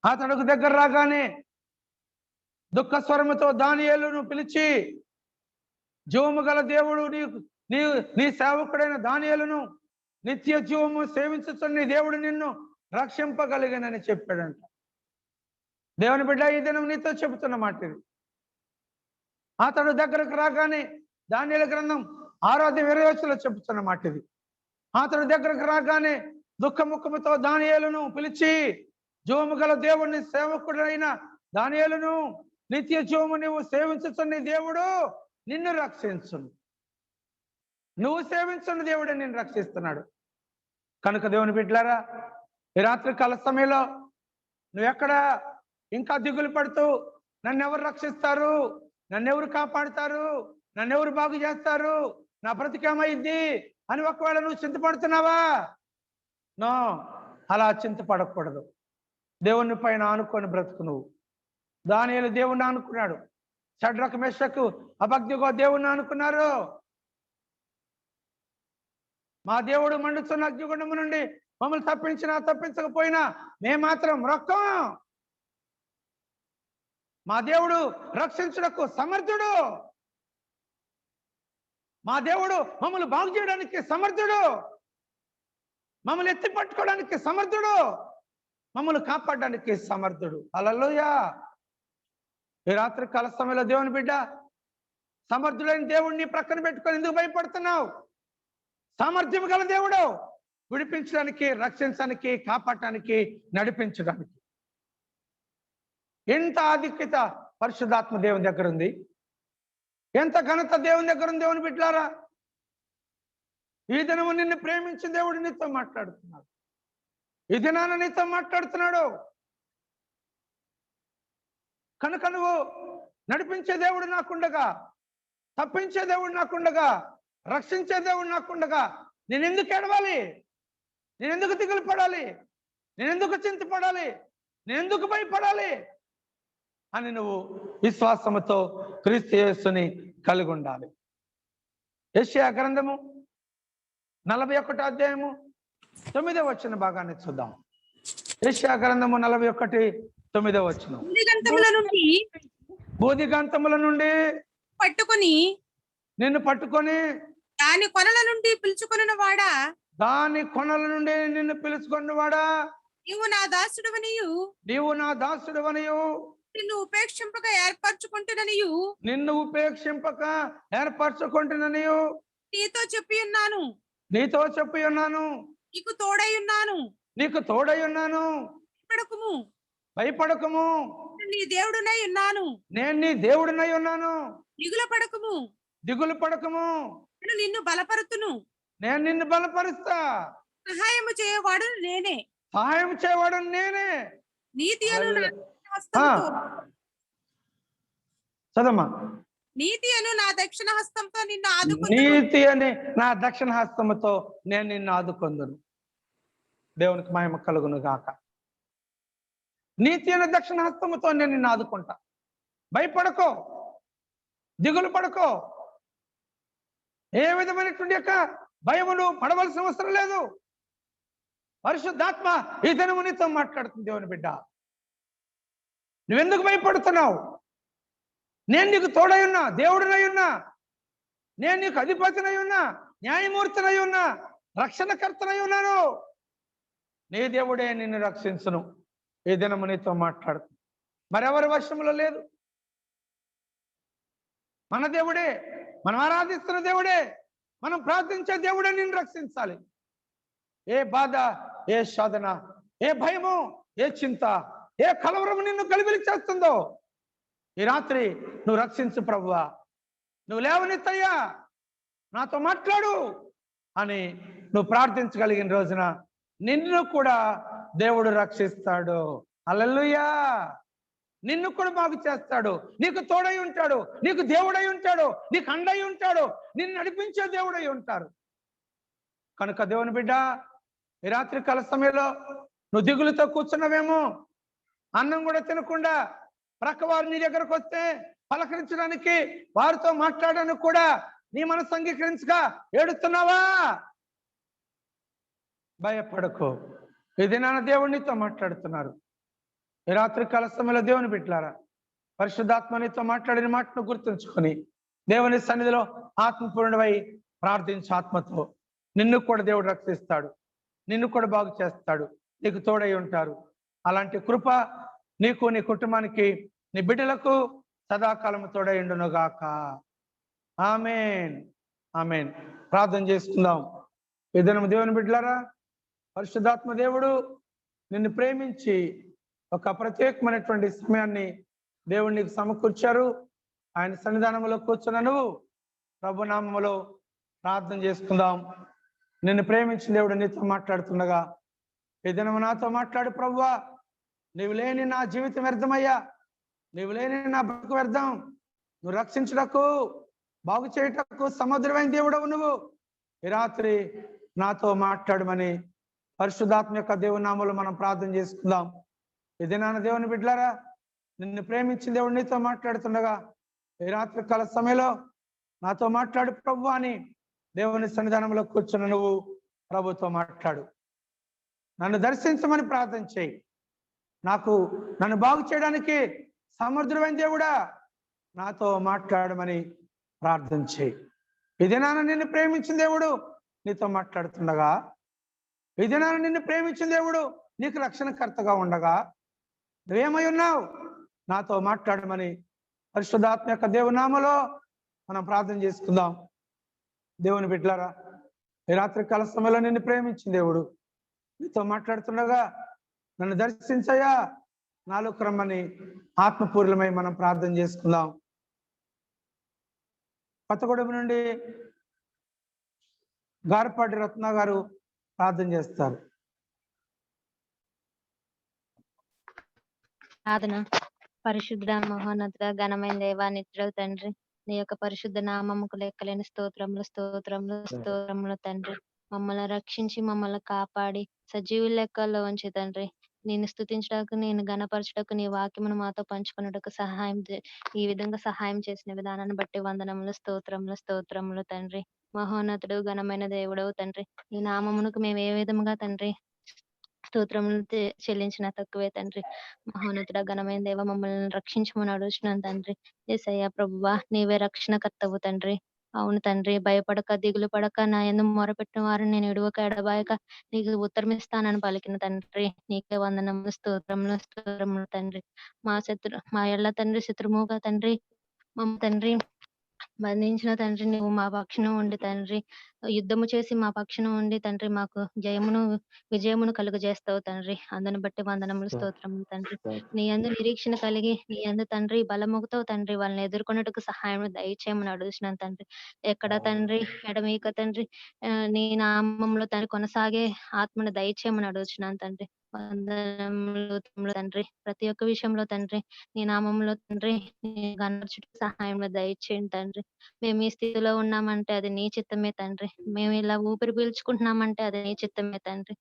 అతనికి దగ్గర రాగానే దుఃఖ స్వరముతో దానియేలును పిలిచి, జీవము గల దేవుడు నీ సేవకుడైన దానియేలును నిత్య జీవము సేవించుతున్న దేవుడు నిన్ను రక్షింపగలిగినని చెప్పాడంట. దేవుని బిడ్డ, ఈ దినం నీతో చెబుతున్న మాట ఇది. అతడు దగ్గరకు రాగానే దానియేలు గ్రంథం 6:20 చెబుతున్న మాట ఇది. అతడు దగ్గరకు రాగానే దుఃఖముఖముతో దానియేలును పిలిచి, జీవము గల దేవుడిని సేవకుడైన దానియేలును నిత్య జీవము నువ్వు సేవించుతున్న దేవుడు నిన్ను రక్షించును. నువ్వు సేవించున్న దేవుడు నిన్ను రక్షిస్తున్నాడు. కనుక దేవుని బిడ్డలారా, ఈ రాత్రి కాల సమయంలో నువ్వెక్కడ ఇంకా దిగులు పడుతూ నన్ను ఎవరు రక్షిస్తారు, నన్ను ఎవరు కాపాడుతారు, నన్ను ఎవరు బాగు చేస్తారు, నా బ్రతికేమైద్ది అని ఒకవేళ నువ్వు చింతపడుతున్నావా? నో, అలా చింతపడకూడదు. దేవుని పైన ఆనుకొని బ్రతుకు నువ్వు. దానియేలు దేవుణ్ణి ఆనుకున్నాడు. షడ్రక్ మెషకు అబద్నెగో దేవుణ్ణి ఆనుకున్నారు. మా దేవుడు మండుతున్న అగ్నిగుండము నుండి మమ్మల్ని తప్పించకపోయినా మేము మాత్రం రొక్కం. మా దేవుడు రక్షించుటకు సమర్థుడు. మా దేవుడు మమ్మల్ని బాగు చేయడానికి సమర్థుడు. మమ్మల్ని ఎత్తి పట్టుకోవడానికి సమర్థుడు. మమ్మల్ని కాపాడడానికి సమర్థుడు. హల్లెలూయా. ఈ రాత్రి కాల సమయంలో దేవుని బిడ్డ, సమర్థుడైన దేవుడిని ప్రక్కన పెట్టుకొని ఎందుకు భయపడుతున్నావు? సామర్థ్యం గల దేవుడు విడిపించడానికి, రక్షించడానికి, కాపాడటానికి, నడిపించడానికి. ఎంత ఆధిక్యత పరిశుద్ధాత్మ దేవుని దగ్గర ఉంది, ఎంత ఘనత దేవుని దగ్గర ఉంది. దేవుని బిడ్డలారా, ఈ దినము నిన్ను ప్రేమించిన దేవుడు నీతో మాట్లాడుతున్నాడు. ఈ దినాన నీతో మాట్లాడుతున్నాడు. కనుక నువ్వు నడిపించే దేవుడు నాకుండగా, తప్పించే దేవుడు నాకుండగా, రక్షించే దేవుడు నాకుండగా నేనెందుకు ఏడవాలి? నేనెందుకు దిగులు పడాలి? నేనెందుకు చింతపడాలి? నేనెందుకు భయపడాలి అని నువ్వు విశ్వాసముతో క్రీస్తు యేసుని కలిగి ఉండాలి. యెషయా గ్రంథము 41:9 భాగాన్ని చూద్దాం. యెషయా గ్రంథము 41:9. బూదిగంతముల నుండి నిన్ను పట్టుకొని దాని కొనల నుండి పిలుచుకొనిన వాడా, దాని కొనల నుండి నిన్ను పిలుచుకున్న వాడా, నీవు నా దాసుడవనియు నిన్ను ఉపేక్షింపక ఏర్పరచుకుంటుననియు నీతో చెప్పి ఉన్నాను. నీకు తోడై ఉన్నాను. భయపడకుము. నేను నీ దేవుడునై ఉన్నాను. దిగులు పడకుము. నేను నిన్ను బలపరుస్తా. సహాయము చేయవాడు నేనే. నీతి అను నా దక్షిణ హస్తంతో నిన్ను ఆదుకొందును. దేవునికి మహిమ కలుగును గాక. నీతి అనే దక్షిణ హస్తముతో నేను నిన్ను ఆదుకుంటా. భయపడకో, దిగులు పడకో. ఏ విధమైనటువంటి యొక్క భయములు పడవలసిన అవసరం లేదు. పరిశుద్ధాత్మ ఈ దినము నీతో మాట్లాడుతుంది. దేవుని బిడ్డ, నువ్వెందుకు భయపడుతున్నావు? నేను నీకు తోడై ఉన్నా, దేవుడినై ఉన్నా. నేను నీకు అధిపతినై ఉన్నా, న్యాయమూర్తినై ఉన్నా, రక్షణకర్తనై ఉన్నాను. నీ దేవుడే నిన్ను రక్షించును. ఈ దినము నీతో మాట్లాడుతుంది. మరెవరి వశంలో లేదు. మన దేవుడే, మనం ఆరాధిస్తున్న దేవుడే, మనం ప్రార్థించే దేవుడే నిన్ను రక్షించాలి. ఏ బాధ, ఏ శోధన, ఏ భయము, ఏ చింత, ఏ కలవరము నిన్ను గలిబిలి చేస్తుందో ఈ రాత్రి నువ్వు రక్షించు ప్రభువా, నువ్వు లేవనెత్తయ్యా, నాతో మాట్లాడు అని నువ్వు ప్రార్థించగలిగిన రోజున నిన్ను కూడా దేవుడు రక్షిస్తాడు. హల్లెలూయా. నిన్ను కూడా బాగు చేస్తాడు. నీకు తోడై ఉంటాడు, నీకు దేవుడై ఉంటాడు, నీకు అండై ఉంటాడు, నిన్ను నడిపించే దేవుడై ఉంటారు. కనుక దేవుని బిడ్డ, ఈ రాత్రి కాల సమయంలో నువ్వు దిగులుతో కూర్చున్నావేమో, అన్నం కూడా తినకుండా ప్రక్కవారు నీ దగ్గరకు వస్తే పలకరించడానికి, వారితో మాట్లాడడానికి కూడా నీ మనసు అంగీకరించగా ఏడుస్తున్నావా? భయపడకు. ఈ దినాన దేవుడు నీతో మాట్లాడుతున్నారు. ఈ రాత్రి కాల సమయంలో దేవుని బిడ్డలారా, పరిశుద్ధాత్మనితో మాట్లాడిన మాటను గుర్తుంచుకొని దేవుని సన్నిధిలో ఆత్మపూర్ణమై ప్రార్థించు. ఆత్మతో నిన్ను కూడా దేవుడు రక్షిస్తాడు, నిన్ను కూడా బాగు చేస్తాడు, నీకు తోడై ఉంటారు. అలాంటి కృప నీకు, నీ కుటుంబానికి, నీ బిడ్డలకు సదాకాలం తోడైండును గాక. ఆమేన్, ఆమేన్. ప్రార్థన చేసుకుందాం. ఈ దినం దేవుని బిడ్డలారా, పరిశుద్ధాత్మ దేవుడు నిన్ను ప్రేమించి ఒక ప్రత్యేకమైనటువంటి సమయాన్ని దేవుడు నీకు సమకూర్చారు. ఆయన సన్నిధానంలో కూర్చున్న నువ్వు ప్రభునామములో ప్రార్థన చేసుకుందాం. నిన్ను ప్రేమించిన దేవుడు నీతో మాట్లాడుతుండగా, ఈ దినము నాతో మాట్లాడు ప్రభువా, నీవు లేని నా జీవితం వ్యర్థమయ్యా, నీవు లేని నా బ్రతుకు వ్యర్థం, నువ్వు రక్షించుటకు, బాగు చేయుటకు సముద్రమైన దేవుడవు నువ్వు. ఈ రాత్రి నాతో మాట్లాడమని పరిశుద్ధాత్మ యొక్క దేవుని నామములో మనం ప్రార్థన చేసుకుందాం. ఈ దినాన దేవుని బిడ్డలారా, నిన్ను ప్రేమించిన దేవుడు నీతో మాట్లాడుతుండగా, ఈ రాత్రి కాల సమయంలో నాతో మాట్లాడు ప్రభు అని దేవుని సన్నిధానంలో కూర్చున్న నువ్వు ప్రభుతో మాట్లాడు. నన్ను దర్శించమని ప్రార్థన చేయి. నన్ను బాగు చేయడానికి సమర్థుడైన దేవుడా నాతో మాట్లాడమని ప్రార్థన చేయి. ఈ దినాన నిన్ను ప్రేమించిన దేవుడు నీతో మాట్లాడుతుండగా, ఈ దినాన నిన్ను ప్రేమించిన దేవుడు నీకు రక్షణకర్తగా ఉండగా, నువ్వేమై ఉన్నావు నాతో మాట్లాడమని పరిశుద్ధాత్మ యొక్క దేవుని నామములో మనం ప్రార్థన చేసుకుందాం. దేవుని బిడ్డలారా, ఈ రాత్రి కాల సమయంలో నిన్ను ప్రేమించిన దేవుడు నీతో మాట్లాడుతుండగా, నన్ను దర్శించయ్యా, నాలోకి రమ్మని ఆత్మపూర్ణమై మనం ప్రార్థన చేసుకుందాం. కొత్తగూడెం నుండి గారపాటి రత్న గారు ప్రార్థన చేస్తారు. ప్రార్థన. పరిశుద్ధ మహోన్నత ఘనమైన దేవా, నిత్యుడగు తండ్రి, నీ యొక్క పరిశుద్ధ నామముకు లెక్కలేని స్తోత్రములు స్తోత్రములు స్తోత్రములు తండ్రి. మమ్మల్ని రక్షించి మమ్మల్ని కాపాడి సజీవ లెక్కల్లో ఉంచి తండ్రి, నేను స్తుతించడానికి, నేను గణపరచుటకు, నీ వాక్యమును మాతో పంచుకున్నటకు ఈ విధంగా సహాయం చేసిన విధానాన్ని బట్టి వందనములు స్తోత్రములు స్తోత్రములు తండ్రి. మహోన్నతుడు ఘనమైన దేవుడవు తండ్రి, ఈ నామమునకు మేము ఏ విధముగా తండ్రి స్తోత్రములు చెల్లించిన తక్కువే తండ్రి. మహోన్నతుడ ఘనమైన దేవ, మమ్మల్ని రక్షించమని అడుగుతున్నాను తండ్రి. యేసయ్య ప్రభువా, నీవే రక్షణకర్తవు తండ్రి. అవును తండ్రి, భయపడక దిగులు పడక నా యందు మొరపెట్టిన వారిని నేను ఎడవక ఎడబాయక నీకు ఉత్తరమిస్తానని పలికిన తండ్రి, నీకే వందనములు స్తోత్రములు స్తోత్రములు తండ్రి. మా ఎల్ల తండ్రి శత్రుముగా తండ్రి, మమ్మ తండ్రి బంధించిన తండ్రి, నువ్వు మా పక్షాన ఉండి తండ్రి, యుద్ధము చేసి మా పక్షాన ఉండి తండ్రి, మాకు విజయమును కలుగజేస్తావు తండ్రి. అందుని బట్టి వందనములు స్తోత్రములు తండ్రి. నీ యందు నిరీక్షణ కలిగి, నీ యందు తండ్రి బలముగుతావు తండ్రి, వాళ్ళని ఎదుర్కొన్నట్టుకు సహాయం దయచేయమని అడుగుతున్నాను తండ్రి. ఎక్కడ తండ్రి ఎడమీక తండ్రి, నీ నామంలో తండ్రి కొనసాగే ఆత్మను దయచేయమని అడుగుతున్నాను తండ్రి. వందనములు తండ్రి. ప్రతి ఒక్క విషయంలో తండ్రి, నీ నామంలో తండ్రి గణపరచుటకు సహాయంలో దయచేయండి తండ్రి. మేము ఈ స్థితిలో ఉన్నామంటే అది నీ చిత్తమే తండ్రి. మేము ఇలా ఊపిరి పీల్చుకుంటున్నామంటే అది నీ చిత్తమే తండ్రి.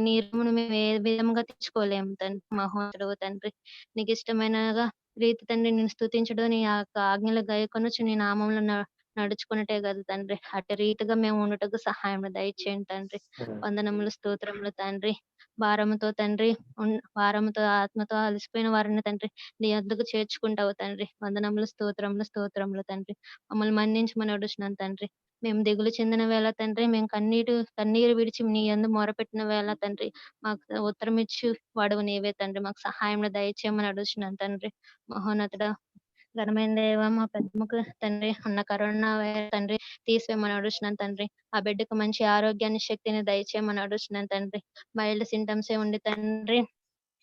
నీ రూమును మేము ఏ విధంగా తెచ్చుకోలేము తండ్రి. మహోన్నతుడవు తండ్రి, నీకు ఇష్టమైనగా రీతి తండ్రి నేను స్తుతించడం, నీ యొక్క ఆజ్ఞలు గైకొనొచ్చు, నీ నామంలో నడుచుకున్నట్టే కదా తండ్రి. అటు రీతిగా మేము ఉండటకు సహాయం దయచేయండి తండ్రి. వందనములు స్తోత్రములు తండ్రి. భారముతో తండ్రి, భారముతో ఆత్మతో అలసిపోయిన వారిని తండ్రి నీ వద్దకు చేర్చుకుంటావు తండ్రి. వందనములు స్తోత్రములు స్తోత్రములు తండ్రి. మమ్మల్ని మన్నించమని అడుగుతున్నాను తండ్రి. మేము దిగులు చెందిన వేళ తండ్రి, మేము కన్నీరు విడిచి నీ యందు మొరపెట్టిన వేళ తండ్రి, మాకు ఉత్తరం ఇచ్చి వాడవు నీవే తండ్రి. మాకు సహాయం దయచేయమని అడుగుతున్నాను తండ్రి. మహోన్నతుడ ఘనమైన దేవ, మా పెద్దమ్మకు తండ్రి ఉన్న కరోనా తండ్రి తీసివేయమని అడుగుతున్నాను తండ్రి. ఆ బిడ్డకు మంచి ఆరోగ్యాన్ని, శక్తిని దయచేయమని అడుగుతున్నాను తండ్రి. మైల్డ్ సింటమ్స్ ఉండి తండ్రి,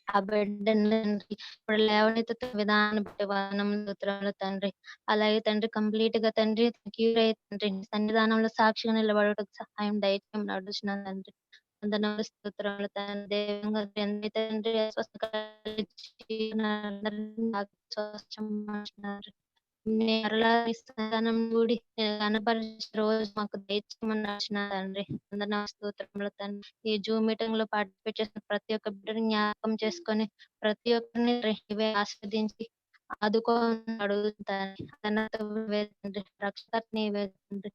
ఆ బిడ్డను తండ్రి ఇప్పుడు లేవనెత్తుతున్న విధానం బట్టి వందనములు తండ్రి. అలాగే తండ్రి కంప్లీట్ గా తండ్రి క్యూర్ అయ్యి తండ్రి సన్నిధానంలో సాక్షిగా నిలబడటకు సహాయం దయచేయమని అడుగుతున్నాను తండ్రి. వందనములు స్తోత్రములు తండ్రి. దేవంగా తండ్రి స్వస్థ గుడి కనపరిచే రోజు మాకు దయచేయమని అడుగుతున్నాను తండ్రి. వందనాలు స్తోత్రములు తండ్రి. ఈ జూమ్ మీటింగ్ లో పార్టిసిపేట్ చేసిన ప్రతి ఒక్క బిడ్డని జ్ఞాపకం చేసుకొని ప్రతి ఒక్కరిని ఇవే ఆస్వాదించి ఆదుకోని అడుగుతాను తండ్రి. రక్షకర్త నీవే తండ్రి.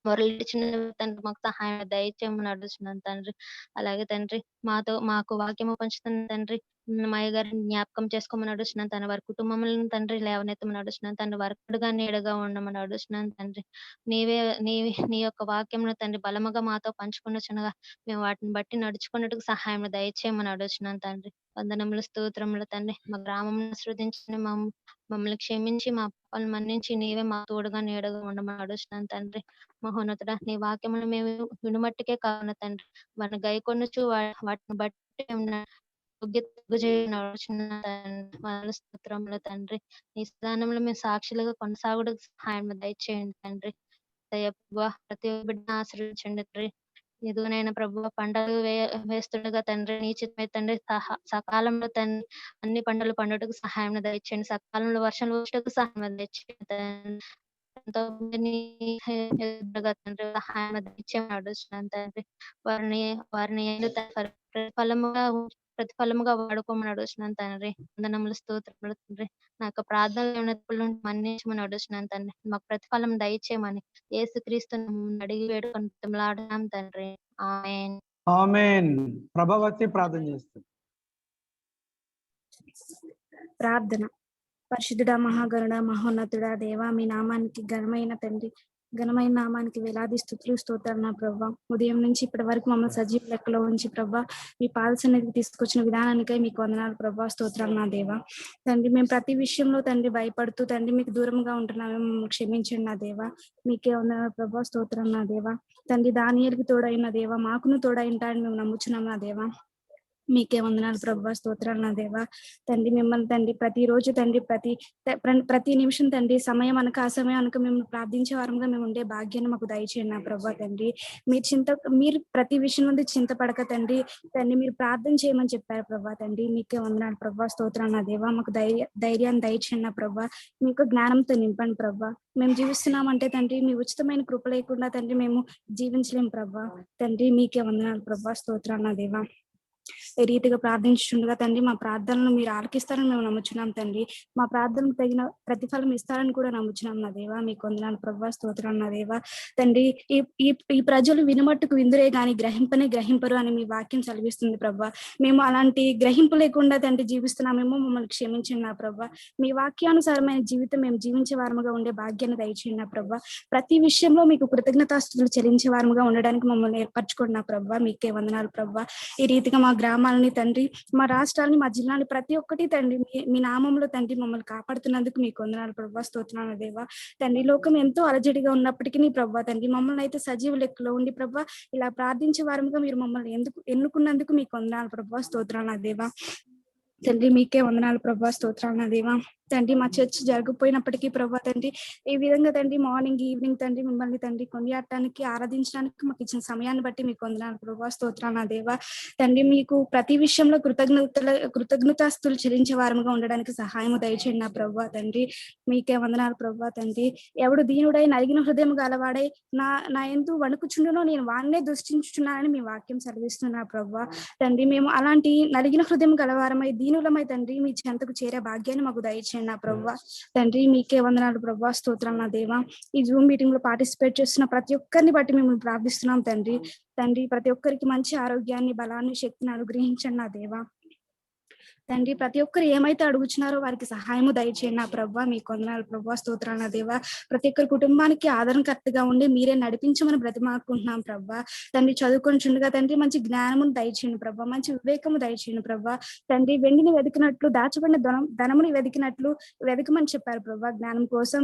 మొరలిచిన తండ్రి మాకు సహాయం దయచేయమని అడుగుతున్నాను తండ్రి. అలాగే తండ్రి మాకు వాక్యము పంచుతున్న తండ్రి మయ్య గారిని జ్ఞాపకం చేసుకోమని అడుగుతున్నాను తండ్రి. వారి కుటుంబములను తండ్రి లేవనెత్తమని అడుగుతున్నాను తండ్రి. వరకుడుగా నీడగా ఉండమని అడుగుతున్నాను తండ్రి. నీ యొక్క వాక్యమును తండ్రి బలముగా మాతో పంచుకొనుచునగా మేము వాటిని బట్టి నడుచుకున్నట్టుకు సహాయం దయచేయమని అడుగుతున్నాను తండ్రి. వందనములు స్తోత్రములు తండ్రి. మా గ్రామమును ఆశీర్వదించండి. మమ్మల్ని క్షమించి మా పాపాలను మన్నించి నీవే మా తోడుగా నీడగా ఉండమని అడుగుతున్నాను తండ్రి. మహోన్నతుడా, నీ వాక్యమును మేము వినుమట్టుకే కావున తండ్రి, వాటిని గైకొనుచు వాటిని బట్టి స్తోత్రములు తండ్రి. నీ స్థానంలో మేము సాక్షులుగా కొనసాగుటకు సహాయం దయచేయండి తండ్రి. దయా ప్రతి బిడ్డను ఆశీర్వదించండి తండ్రి. ఇదిగోనైనా ప్రభువా, పంటలు వేస్తుండగా తండ్రి నీ చిత్తమే తండ్రి, సకాలంలో తండ్రి అన్ని పంటలు పండుటకు సహాయం దయచేయండి. సకాలంలో వర్షాలు వచ్చేటకు సహాయం దయచేయండి తండ్రి. ఎదురుగా తండ్రి సహాయం దయచేయమని అడుగుతున్నాను తండ్రి. వారిని ప్రతిఫలముగా వాడుకోమని అడుగుతున్నాను తండ్రి. వందనములు స్తోత్రములు తండ్రి. నా యొక్క ప్రార్థనలు మన్నించమని అడుగుతున్నాను తండ్రి. మాకు ప్రతిఫలం దయచేయమని యేసుక్రీస్తు నామమున అడిగి వేడుకొని బ్రతిమలాడుతున్నాం తండ్రి. ఆమేన్. ఆమేన్. ప్రభావతి ప్రార్థన చేస్తుంది. ప్రార్థన. పరిశుద్ధుడా, మహాగరుడ, మహోన్నతుడా, దేవా, మీ నామానికి ఘనమైన తండ్రి, ఘనమైన నామానికి వేలాది స్తుతులు స్తోత్రాలు నా ప్రభా. ఉదయం నుంచి ఇప్పటి వరకు మమ్మల్ని సజీవ లెక్కలో ఉంచి ప్రభా మీ పాద సన్నిధికి తీసుకొచ్చిన విధానానికై మీకు వందనాలు ప్రభా. స్తోత్రాలు నా దేవా. తండ్రి, మేము ప్రతి విషయంలో తండ్రి భయపడుతూ తండ్రి మీకు దూరంగా ఉంటున్నామేమో క్షమించండి నా దేవా. మీకే వందనాలు ప్రభా. స్తోత్రాలు నా దేవా. తండ్రి, దానియేలుకి తోడైన దేవా, మాకును తోడైంటాడని మేము నమ్ముచున్నాం నా దేవా. మీకే వందనాలు ప్రభా. స్తోత్రాలు నా దేవా. తండ్రి, మిమ్మల్ని తండ్రి ప్రతిరోజు తండ్రి ప్రతి నిమిషం తండ్రి సమయం అనక అసమయం అనక మేము ప్రార్థించే వారంగా మేము ఉండే భాగ్యాన్ని మాకు దయచేయండి నా ప్రభా. తండ్రి, మీరు ప్రతి విషయం నుండి చింతపడక తండ్రి మీరు ప్రార్థన చేయమని చెప్పారు ప్రభా. తండ్రి, మీకే వందనాలు ప్రభా. స్తోత్రాలు నా దేవా. మాకు ధైర్యాన్ని దయచేయండి నా ప్రభా. మీకు జ్ఞానంతో నింపండి ప్రభా. మేము జీవిస్తున్నామంటే తండ్రి మీ ఉచితమైన కృప లేకుండా తండ్రి మేము జీవించలేం ప్రభా. తండ్రి, మీకే వందనాలు ప్రభా. స్తోత్రాలు నా దేవా. ఈ రీతిగా ప్రార్థించుండగా తండ్రి మా ప్రార్థనలు మీరు ఆలకిస్తారని మేము నమ్ముచున్నాం తండ్రి. మా ప్రార్థనకు తగిన ప్రతిఫలం ఇస్తారని కూడా నమ్ముచున్నాం నా దేవా. మీకు వందనాలు ప్రభా. స్తోత్రాలు నా దేవా. తండ్రి, ఈ ప్రజలు వినమట్టుకు విందురే గాని గ్రహింపరు అని మీ వాక్యం చదివిస్తుంది ప్రభా. మేము అలాంటి గ్రహింపు లేకుండా తండ్రి జీవిస్తున్నామేమో, మమ్మల్ని క్షమించండి నా ప్రభా. మీ వాక్యానుసారమైన జీవితం మేము జీవించే వారముగా ఉండే భాగ్యాన్ని దయచేయండి నా ప్రభా. ప్రతి విషయంలో మీకు కృతజ్ఞతాస్తుతులు చెల్లించే వారముగా ఉండడానికి మమ్మల్ని ఏర్పరచుకోండి నా ప్రభా. మీకే వందనాలు ప్రభా. ఈ రీతిగా మా గ్రామాలని తండ్రి, మా రాష్ట్రాలని, మా జిల్లాని ప్రతి ఒక్కటి తండ్రి మీ నామంలో తండ్రి మమ్మల్ని కాపాడుతున్నందుకు మీకు వందనాలు ప్రభా. స్తోత్రాలు దేవా. తండ్రి, లోకం ఎంతో అలజడిగా ఉన్నప్పటికీ ప్రభా తండ్రి మమ్మల్ని అయితే సజీవ లెక్కలో ఉండి ప్రభా ఇలా ప్రార్థించే వారముగా మీరు మమ్మల్ని ఎన్నుకున్నందుకు మీకు వందనాలు ప్రభా. స్తోత్రాలు దేవా. తండ్రి, మీకే వందనాలు ప్రభా. స్తోత్రాలు దేవా. తండ్రి, మా చర్చ్ జరగకపోయినప్పటికీ ప్రభా తండ్రి ఈ విధంగా తండ్రి మార్నింగ్ ఈవినింగ్ తండ్రి మిమ్మల్ని తండ్రి కొనియాడటానికి ఆరాధించడానికి మాకు ఇచ్చిన సమయాన్ని బట్టి మీకు వందనాలు ప్రభా. స్తోత్రాలు నా దేవా. తండ్రి, మీకు ప్రతి విషయంలో కృతజ్ఞతాస్తులు చెల్లించే వారముగా ఉండడానికి సహాయము దయచేయండి నా ప్రభా. తండ్రి, మీకే వందనాలు ప్రభా. తండ్రి, ఎవడు దీనుడై నలిగిన హృదయం గలవాడై నా ఎందు వణుకుచుండునో నేను వాడినే దృష్టించుచున్నానని మీ వాక్యం చదివిస్తున్నా ప్రభా. తండ్రి, మేము అలాంటి నలిగిన హృదయం గలవారమై దీనులమై తండ్రి మీ చెంతకు చేరే భాగ్యాన్ని మాకు దయచేయండి నా ప్రభా. తండ్రి, మీకే వందనాలు ప్రభా. స్తోత్రాలు నా దేవా. ఈ జూమ్ మీటింగ్ లో పార్టిసిపేట్ చేస్తున్న ప్రతి ఒక్కరిని బట్టి మేము ప్రార్థిస్తున్నాం తండ్రి. ప్రతి ఒక్కరికి మంచి ఆరోగ్యాన్ని, బలాన్ని, శక్తిని అనుగ్రహించండి నా దేవా. తండ్రి, ప్రతి ఒక్కరు ఏమైతే అడుగుచున్నారో వారికి సహాయము దయచేయండి నా ప్రభా. మీకు వందనాలు ప్రభా. స్తోత్రాలు నా దేవా. ప్రతి ఒక్కరి కుటుంబానికి ఆదరణకర్తగా ఉండి మీరే నడిపించమని బ్రతిమాలుకుంటున్నాం ప్రభా. తండ్రి, చదువుకొని చుండగా తండ్రి మంచి జ్ఞానమును దయచేయండి ప్రభా. మంచి వివేకము దయచేయండి ప్రభా. తండ్రి, వెండిని వెతికినట్లు, దాచబడిన ధనముని వెతకమని చెప్పారు ప్రభా. జ్ఞానం కోసం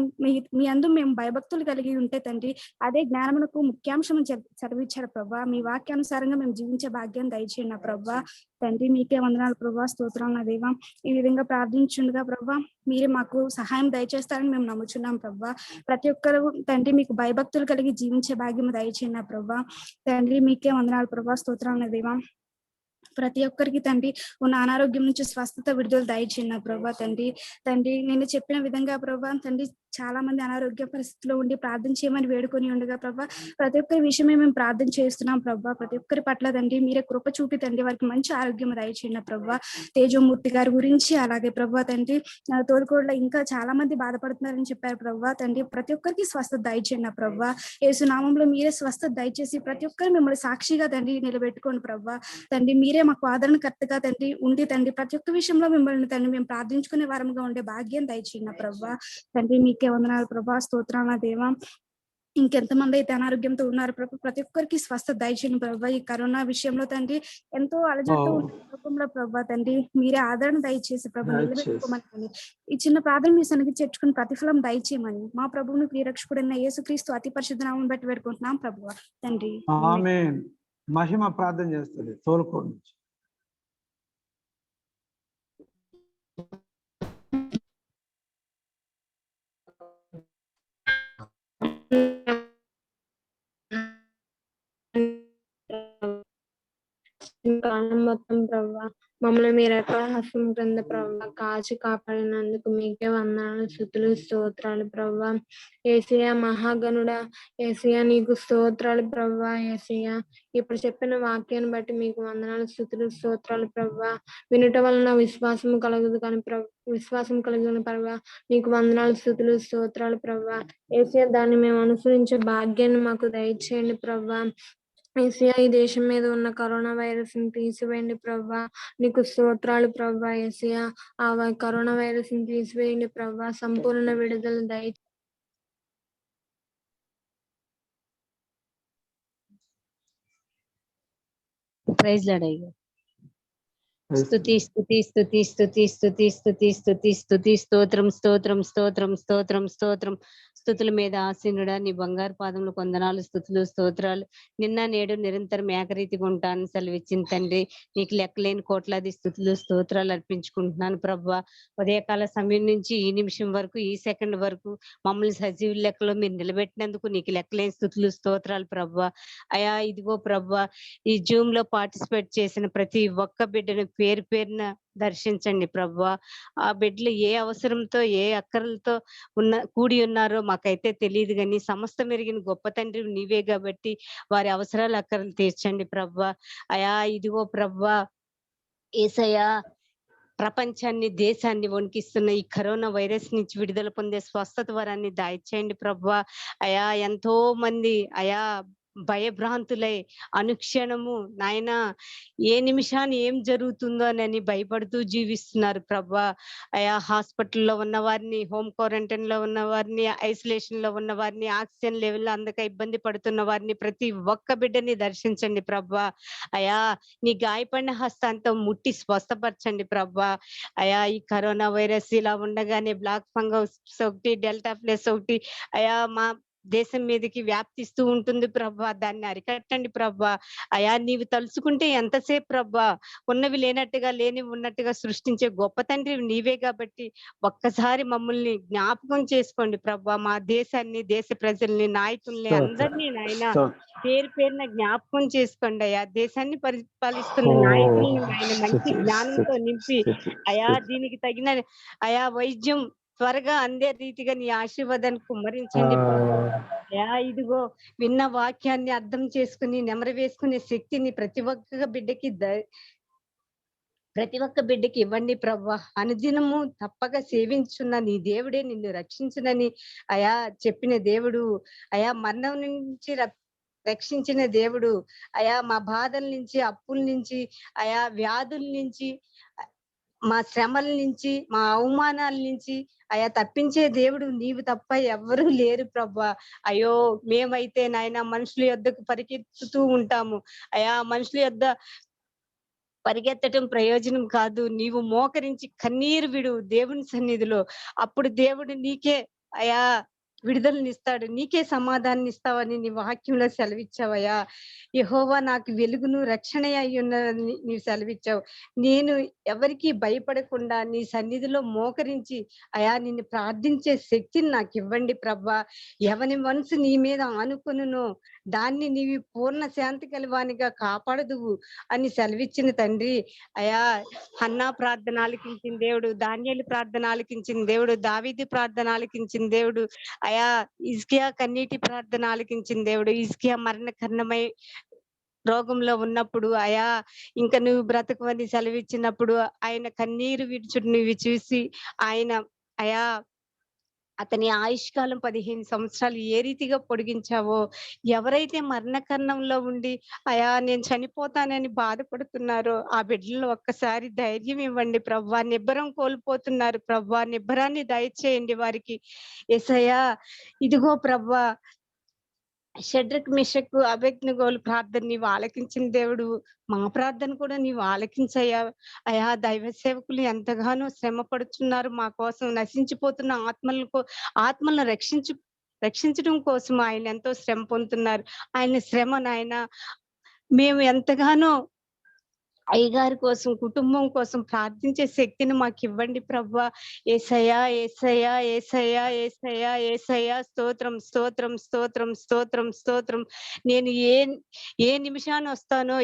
మీ అందు మేము భయభక్తులు కలిగి ఉంటే తండ్రి అదే జ్ఞానమునకు ముఖ్యాంశం చదివించారు ప్రభా. మీ వాక్యానుసారంగా మేము జీవించే భాగ్యం దయచేయండి నా ప్రభా. తండ్రి, మీకే వందనాలు ప్రభా. స్తోత్రాలు నా దేవా. ఈ విధంగా ప్రార్థించుండగా ప్రభా మీరే మాకు సహాయం దయచేస్తారని మేము నమ్ముచున్నాం ప్రభా. ప్రతి ఒక్కరు తండ్రి మీకు భయభక్తులు కలిగి జీవించే భాగ్యం దయచేయండి ప్రభా. తండ్రి, మీకే వందనాలు ప్రభా. స్తోత్రాలు నా దేవా. ప్రతి ఒక్కరికి తండ్రి ఉన్న అనారోగ్యం నుంచి స్వస్థత, విడుదల దయచేయండి ప్రభా. తండ్రి, నేను చెప్పిన విధంగా ప్రభా తండ్రి చాలా మంది అనారోగ్య పరిస్థితిలో ఉండి ప్రార్థన చేయమని వేడుకొని ఉండగా ప్రభా, ప్రతి ఒక్కరి విషయమే మేము ప్రార్థన చేస్తున్నాం ప్రభా. ప్రతి ఒక్కరి పట్ల తండ్రి మీరే కృప చూపి తండ్రి వారికి మంచి ఆరోగ్యం దయచేయండి ప్రభా. తేజమూర్తి గారి గురించి అలాగే ప్రభా తండ్రి తోడుకోడలో ఇంకా చాలా మంది బాధపడుతున్నారని చెప్పారు ప్రభా తండ్రి. ప్రతి ఒక్కరికి స్వస్థత దయచేయండి ప్రభా. యేసు నామంలో మీరే స్వస్థత దయచేసి ప్రతి ఒక్కరు మిమ్మల్ని సాక్షిగా తండ్రి నిలబెట్టుకోండి ప్రభా తండ్రి. మీరే మాకు ఆదరణకర్తగా తండ్రి ఉండి తండ్రి ప్రతి ఒక్క విషయంలో మిమ్మల్ని తండ్రి మేము ప్రార్థించుకునే వారంగా ఉండే భాగ్యం దయచేయండి ప్రభా తండ్రి. మీకే వందనాలు ప్రభా, స్తోత్రాల దేవా. ఇంకెంతమంది అయితే అనారోగ్యంతో ఉన్నారు ప్రభు, ప్రతి ఒక్కరికి స్వస్థత దయచేయండి ప్రభా. ఈ కరోనా విషయంలో తండ్రి ఎంతో అలజడితో ఉన్న ప్రభా తండ్రి మీరే ఆదరణ దయచేసి ప్రభు నిలబెట్టుకోమని ఈ చిన్న ప్రార్థన మీ సన్నిధి చేర్చుకుని ప్రతిఫలం దయచేయమని మా ప్రభువుని ప్రియరక్షకుడైన యేసుక్రీస్తు అతి పరిశుద్ధ నామమును బట్టి వేడుకుంటున్నాం ప్రభు తండ్రి. ఆమేన్. మహిమ ప్రార్థన చేస్తుంది తోలుకోండి. కాలం మొత్తం ప్రభా మమ్మల్ని మీరు ఎక్కడ హస్తం క్రింద ప్రభా కాచి కాపాడినందుకు మీకే వందనాలు, స్తుతులు, స్తోత్రాలు ప్రభా. యేసయ్య మహాగణుడా, యేసయ్య నీకు స్తోత్రాలు ప్రభా. యేసయ్య ఇప్పుడు చెప్పిన వాక్యాన్ని బట్టి మీకు వందనాలు, స్తుతులు, స్తోత్రాలు ప్రభా. వినుట వలన విశ్వాసం కలగదు కానీ విశ్వాసం కలిగిన ప్రభా నీకు వందనాలు, స్తుతులు, స్తోత్రాలు ప్రభా. యేసయ్య దాన్ని మేము అనుసరించే భాగ్యాన్ని మాకు దయచేయండి ప్రభా. యేసయ్య ఈ దేశం మీద ఉన్న కరోనా వైరస్ ని తీసివేయండి ప్రభా. నీకు స్తోత్రాలు ప్రభా. యేసయ్య ఆ కరోనా వైరస్ ని తీసివేయండి ప్రభా. సంపూర్ణ విడుదల దయ ప్రైజ్ లార్డ్ అయ్యా. స్తుతి స్తుతి స్తుతి స్తుతి స్తుతి స్తుతి స్తుతి స్తుతి స్తోత్రం స్తోత్రం స్తోత్రం స్తోత్రం స్తోత్రం. స్తుతుల మీద ఆసీనుడా నీ బంగారు పాదములు కొందనాలు, స్తుతులు, స్తోత్రాలు. నిన్న నేడు నిరంతరం ఏకరీతిగా ఉంటానని సెలవిచ్చిన తండ్రి నీకు లెక్కలేని కోట్లాది స్తుతులు, స్తోత్రాలు అర్పించుకుంటున్నాను ప్రభా. ఉదయకాల సమయం నుంచి ఈ నిమిషం వరకు, ఈ సెకండ్ వరకు మమ్మల్ని సజీవ లెక్కలో మీరు నిలబెట్టినందుకు నీకు లెక్కలేని స్తుతులు, స్తోత్రాలు ప్రభా. అయా ఇదిగో ప్రభా, ఈ జూమ్ లో పార్టిసిపేట్ చేసిన ప్రతి ఒక్క బిడ్డను పేరు పేరున దర్శించండి ప్రభా. ఆ బిడ్డలు ఏ అవసరంతో ఏ అక్కరలతో కూడి ఉన్నారో మాకైతే తెలియదు కానీ సమస్తం ఎరిగిన గొప్ప తండ్రి నీవే కాబట్టి వారి అవసరాలు అక్కరలు తీర్చండి ప్రభా. అయా ఇదిగో ప్రభా యేసయ్యా ప్రపంచాన్ని దేశాన్ని వణికిస్తున్న ఈ కరోనా వైరస్ నుంచి విడుదల పొందే స్వస్థత వరాన్ని దయచేయండి ప్రభా. అయా ఎంతో మంది అయా భయభ్రాంతులై అనుక్షణము నాయన ఏ నిమిషాన్ని ఏం జరుగుతుందో అని భయపడుతూ జీవిస్తున్నారు ప్రభా. అయా హాస్పిటల్లో ఉన్న వారిని, హోమ్ క్వారంటైన్ లో ఉన్న వారిని, ఐసోలేషన్ లో ఉన్న వారిని, ఆక్సిజన్ లెవెల్ అందక ఇబ్బంది పడుతున్న వారిని ప్రతి ఒక్క బిడ్డని దర్శించండి ప్రభా. అయా నీ గాయపడిన హస్తాంతో ముట్టి స్వస్థపరచండి ప్రభా. అయా ఈ కరోనా వైరస్ ఇలా ఉండగానే బ్లాక్ ఫంగస్ ఒకటి, డెల్టా ప్లస్ ఒకటి అయా మా దేశం మీదకి వ్యాప్తిస్తూ ఉంటుంది ప్రభా. దాన్ని అరికట్టండి ప్రభా. అయా నీవు తలుచుకుంటే ఎంతసేపు ప్రభా. ఉన్నవి లేనట్టుగా లేని ఉన్నట్టుగా సృష్టించే గొప్ప తండ్రి నీవే కాబట్టి ఒక్కసారి మమ్మల్ని జ్ఞాపకం చేసుకోండి ప్రభా. మా దేశాన్ని, దేశ ప్రజల్ని, నాయకుల్ని అందరినీ నాయన పేరు పేరున జ్ఞాపకం చేసుకోండి అయ్యా. దేశాన్ని పరిపాలిస్తున్న నాయకుల్ని ఆయన మంచి జ్ఞానంతో నింపి అయా దీనికి తగిన అయా వైద్యం త్వరగా అందే రీతిగా నీ ఆశీర్వాదాన్ని కుమ్మరించండి ప్రభా. అయా ఇదిగో విన్న వాక్యాన్ని అర్థం చేసుకుని నెమరు వేసుకునే శక్తిని ప్రతి ఒక్క బిడ్డకి ఇవ్వండి ప్రభా. అనుదినము తప్పక సేవించున్న నీ దేవుడే నిన్ను రక్షించునని అయా చెప్పిన దేవుడు, అయా మరణం నుంచి రక్షించిన దేవుడు, అయా మా బాధల నుంచి, అప్పుల నుంచి, అయా వ్యాధుల నుంచి, మా శ్రమల నుంచి, మా అవమానాల నుంచి అయా తప్పించే దేవుడు నీవు తప్ప ఎవ్వరూ లేరు ప్రభా. అయ్యో మేమైతే నాయన మనుషుల యొద్దకు పరిగెత్తుతూ ఉంటాము. అయా మనుషుల యొద్ద పరిగెత్తటం ప్రయోజనం కాదు. నీవు మోకరించి కన్నీరు విడు దేవుని సన్నిధిలో. అప్పుడు దేవుడు నీకే అయా విడుదలనిస్తాడు, నీకే సమాధానం ఇస్తావని నీ వాక్యంలో సెలవిచ్చావయ్యా. యెహోవా నాకు వెలుగును రక్షణ అయి ఉన్నదని నీవు సెలవిచ్చావు. నేను ఎవరికి భయపడకుండా నీ సన్నిధిలో మోకరించి అయా నిన్ను ప్రార్థించే శక్తిని నాకు ఇవ్వండి ప్రభా. ఎవని మనసు నీ మీద ఆనుకొనునో దాన్ని నీవి పూర్ణ శాంతి కలవానిగా కాపాడదువు అని సెలవిచ్చిన తండ్రి. అయా హన్నా ప్రార్థన ఆలకించిన దేవుడు, దానియేలు ప్రార్థన ఆలకించిన దేవుడు, దావీదు ప్రార్థన ఆలకించిన దేవుడు, అయా హిజ్కియా కన్నీటి ప్రార్థన ఆలకించిన దేవుడు. హిజ్కియా మరణకరణమై రోగంలో ఉన్నప్పుడు అయా ఇంకా నువ్వు బ్రతకమని సెలవిచ్చినప్పుడు ఆయన కన్నీరు విడుచుడు నువ్వు చూసి ఆయన అయా అతని ఆయుష్కాలం 15 సంవత్సరాలు ఏ రీతిగా పొడిగించావో, ఎవరైతే మరణకరణంలో ఉండి అయా నేను చనిపోతానని బాధపడుతున్నారో ఆ బిడ్డలను ఒక్కసారి ధైర్యం ఇవ్వండి ప్రవ్వా. నిబ్బరం కోల్పోతున్నారు ప్రవ్వా, నిబ్బరాన్ని దయచేయండి వారికి. యేసయ్యా ఇదిగో ప్రవ్వా, షడ్రక్ మెషకు అబేద్నెగోలు ప్రార్థన నీవు ఆలకించిన దేవుడు, మా ప్రార్థన కూడా నీవు ఆలకించయ్యా. అయా దైవ సేవకులు ఎంతగానో శ్రమ పడుతున్నారు మా కోసం, నశించిపోతున్న ఆత్మలను రక్షించడం కోసం ఆయన ఎంతో శ్రమ పొందుతున్నారు. ఆయన శ్రమ నాయన మేము ఎంతగానో అయ్యగారి కోసం, కుటుంబం కోసం ప్రార్థించే శక్తిని మాకు ఇవ్వండి ప్రవ్వా. యేసయ్యా యేసయ్యా యేసయ్యా యేసయ్యా యేసయ్యా స్తోత్రం స్తోత్రం స్తోత్రం స్తోత్రం స్తోత్రం. నేను ఏ నిమిషాన వస్తానో,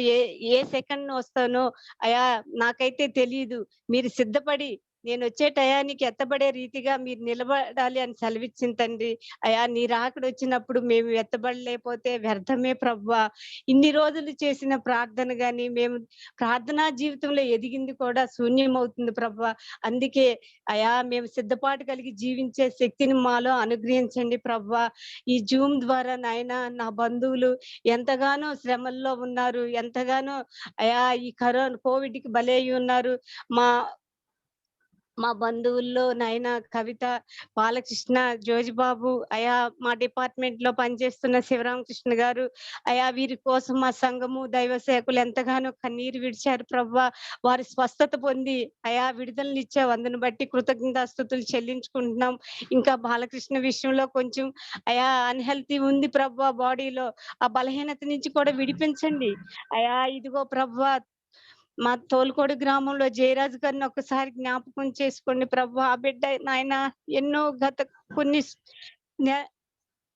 ఏ సెకండ్ వస్తానో అయా నాకైతే తెలియదు. మీరు సిద్ధపడి నేను వచ్చే టయానికి ఎత్తబడే రీతిగా మీరు నిలబడాలి అని సెలవిచ్చిన తండ్రి. అయా నీ రాకడ వచ్చినప్పుడు మేము ఎత్తబడలేకపోతే వ్యర్థమే ప్రవ్వా. ఇన్ని రోజులు చేసిన ప్రార్థన గాని మేము ప్రార్థనా జీవితంలో ఎదిగింది కూడా శూన్యం అవుతుంది ప్రవ్వా. అందుకే అయా మేము సిద్ధపాటు కలిగి జీవించే శక్తిని మాలో అనుగ్రహించండి ప్రవ్వా. ఈ జూమ్ ద్వారా నాయన నా బంధువులు ఎంతగానో శ్రమల్లో ఉన్నారు, ఎంతగానో అయా ఈ కోవిడ్ కి బలయ్యి ఉన్నారు. మా బంధువుల్లో నాయన కవిత, బాలకృష్ణ, జోజిబాబు, అయా మా డిపార్ట్మెంట్ లో పనిచేస్తున్న శివరామకృష్ణ గారు, అయా వీరి కోసం మా సంఘము దైవ సేవకులు ఎంతగానో కన్నీరు విడిచారు ప్రవ్వా. వారి స్వస్థత పొంది అయా విడుదలనిచ్చావు, అందును బట్టి కృతజ్ఞతాస్తుతులు చెల్లించుకుంటున్నాం. ఇంకా బాలకృష్ణ విషయంలో కొంచెం అయా అన్హెల్తీ ఉంది ప్రవ్వా, బాడీలో ఆ బలహీనత నుంచి కూడా విడిపించండి అయా. ఇదిగో ప్రవ్వా మా తోలుకోడు గ్రామంలో జయరాజు గారిని ఒక్కసారి జ్ఞాపకం చేసుకోండి ప్రభు. ఆ బిడ్డ నాయన ఎన్నో గత కొన్ని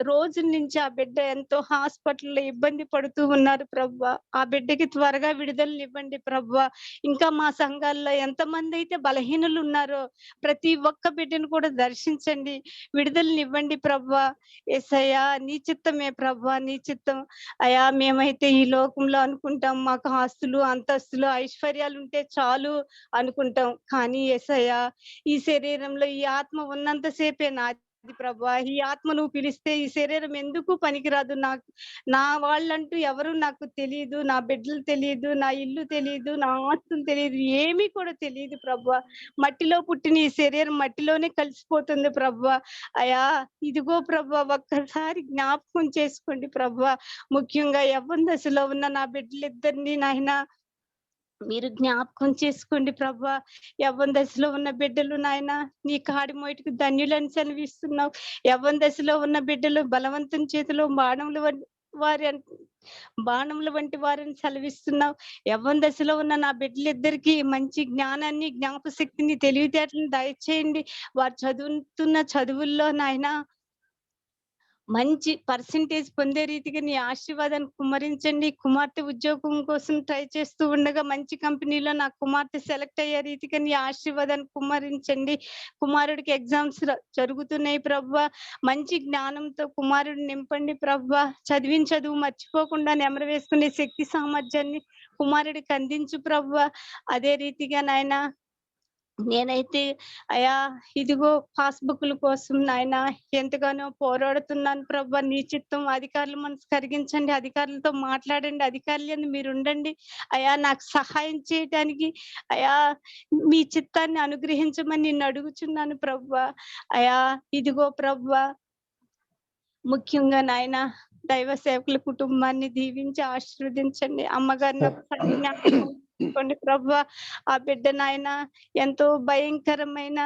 రోజుల నుంచి ఆ బిడ్డ ఎంతో హాస్పిటల్లో ఇబ్బంది పడుతూ ఉన్నారు ప్రభు. ఆ బిడ్డకి త్వరగా విడుదలని ఇవ్వండి ప్రభు. ఇంకా మా సంఘాల్లో ఎంతమంది అయితే బలహీనులు ఉన్నారో ప్రతి ఒక్క బిడ్డను కూడా దర్శించండి, విడుదలని ఇవ్వండి ప్రభు. యేసయ్యా నీ చిత్తమే ప్రభు, నీ చిత్తం. అయా మేమైతే ఈ లోకంలో అనుకుంటాం మాకు ఆస్తులు అంతస్తులు ఐశ్వర్యాలు ఉంటే చాలు అనుకుంటాం, కానీ యేసయ్యా ఈ శరీరంలో ఈ ఆత్మ ఉన్నంతసేపే నాది ప్రభా. ఈ ఆత్మ నువ్వు పిలిస్తే ఈ శరీరం ఎందుకు పనికిరాదు. నా వాళ్ళంటూ ఎవరు నాకు తెలియదు, నా బిడ్డలు తెలియదు, నా ఇల్లు తెలియదు, నా ఆస్తులు తెలియదు, ఏమీ కూడా తెలియదు ప్రభా. మట్టిలో పుట్టిన ఈ శరీరం మట్టిలోనే కలిసిపోతుంది ప్రభా. అయా ఇదిగో ప్రభా ఒక్కసారి జ్ఞాపకం చేసుకోండి ప్రభా. ముఖ్యంగా యవ్వన దశలో ఉన్న నా బిడ్డలిద్దరిని నాయన మీరు జ్ఞాపకం చేసుకోండి ప్రభా. యవ్వన దశలో ఉన్న బిడ్డలు నాయన నీ కాడి మోయటకు ధన్యులని సెలవిస్తున్నావు. యవ్వన దశలో ఉన్న బిడ్డలు బలవంతం చేతిలో బాణముల వంటి వారిని సెలవిస్తున్నావు. యవ్వన దశలో ఉన్న నా బిడ్డలిద్దరికి మంచి జ్ఞానాన్ని, జ్ఞాపశక్తిని, తెలివితేటలను దయచేయండి. వారు చదువుతున్న చదువుల్లో నాయన మంచి పర్సెంటేజ్ పొందే రీతిగా నీ ఆశీర్వాదాన్ని కుమ్మరించండి. కుమార్తె ఉద్యోగం కోసం ట్రై చేస్తూ ఉండగా మంచి కంపెనీలో నా కుమార్తె సెలెక్ట్ అయ్యే రీతిగా నీ ఆశీర్వాదాన్ని కుమ్మరించండి. కుమారుడికి ఎగ్జామ్స్ జరుగుతున్నాయి ప్రభా, మంచి జ్ఞానంతో కుమారుడు నింపండి ప్రభా. చదువు మర్చిపోకుండా నెమరు వేసుకునే శక్తి సామర్థ్యాన్ని కుమారుడికి అందించు ప్రభా. అదే రీతిగా నాయన నేనైతే అయా ఇదిగో పాస్బుక్ల కోసం నాయన ఎంతగానో పోరాడుతున్నాను ప్రభా. నీ చిత్తం. అధికారులు మనసు కరిగించండి, అధికారులతో మాట్లాడండి, అధికారులు మీరు ఉండండి అయా. నాకు సహాయం చేయడానికి అయా మీ చిత్తాన్ని అనుగ్రహించమని నిన్ను అడుగుచున్నాను ప్రభా. అయా ఇదిగో ప్రభా ముఖ్యంగా నాయన దైవ సేవకుల కుటుంబాన్ని దీవించి ఆశీర్వదించండి. అమ్మగారిని ఒకసారి జ్ఞాపకం ప్రభా. ఆ బిడ్డ నాయన ఎంతో భయంకరమైన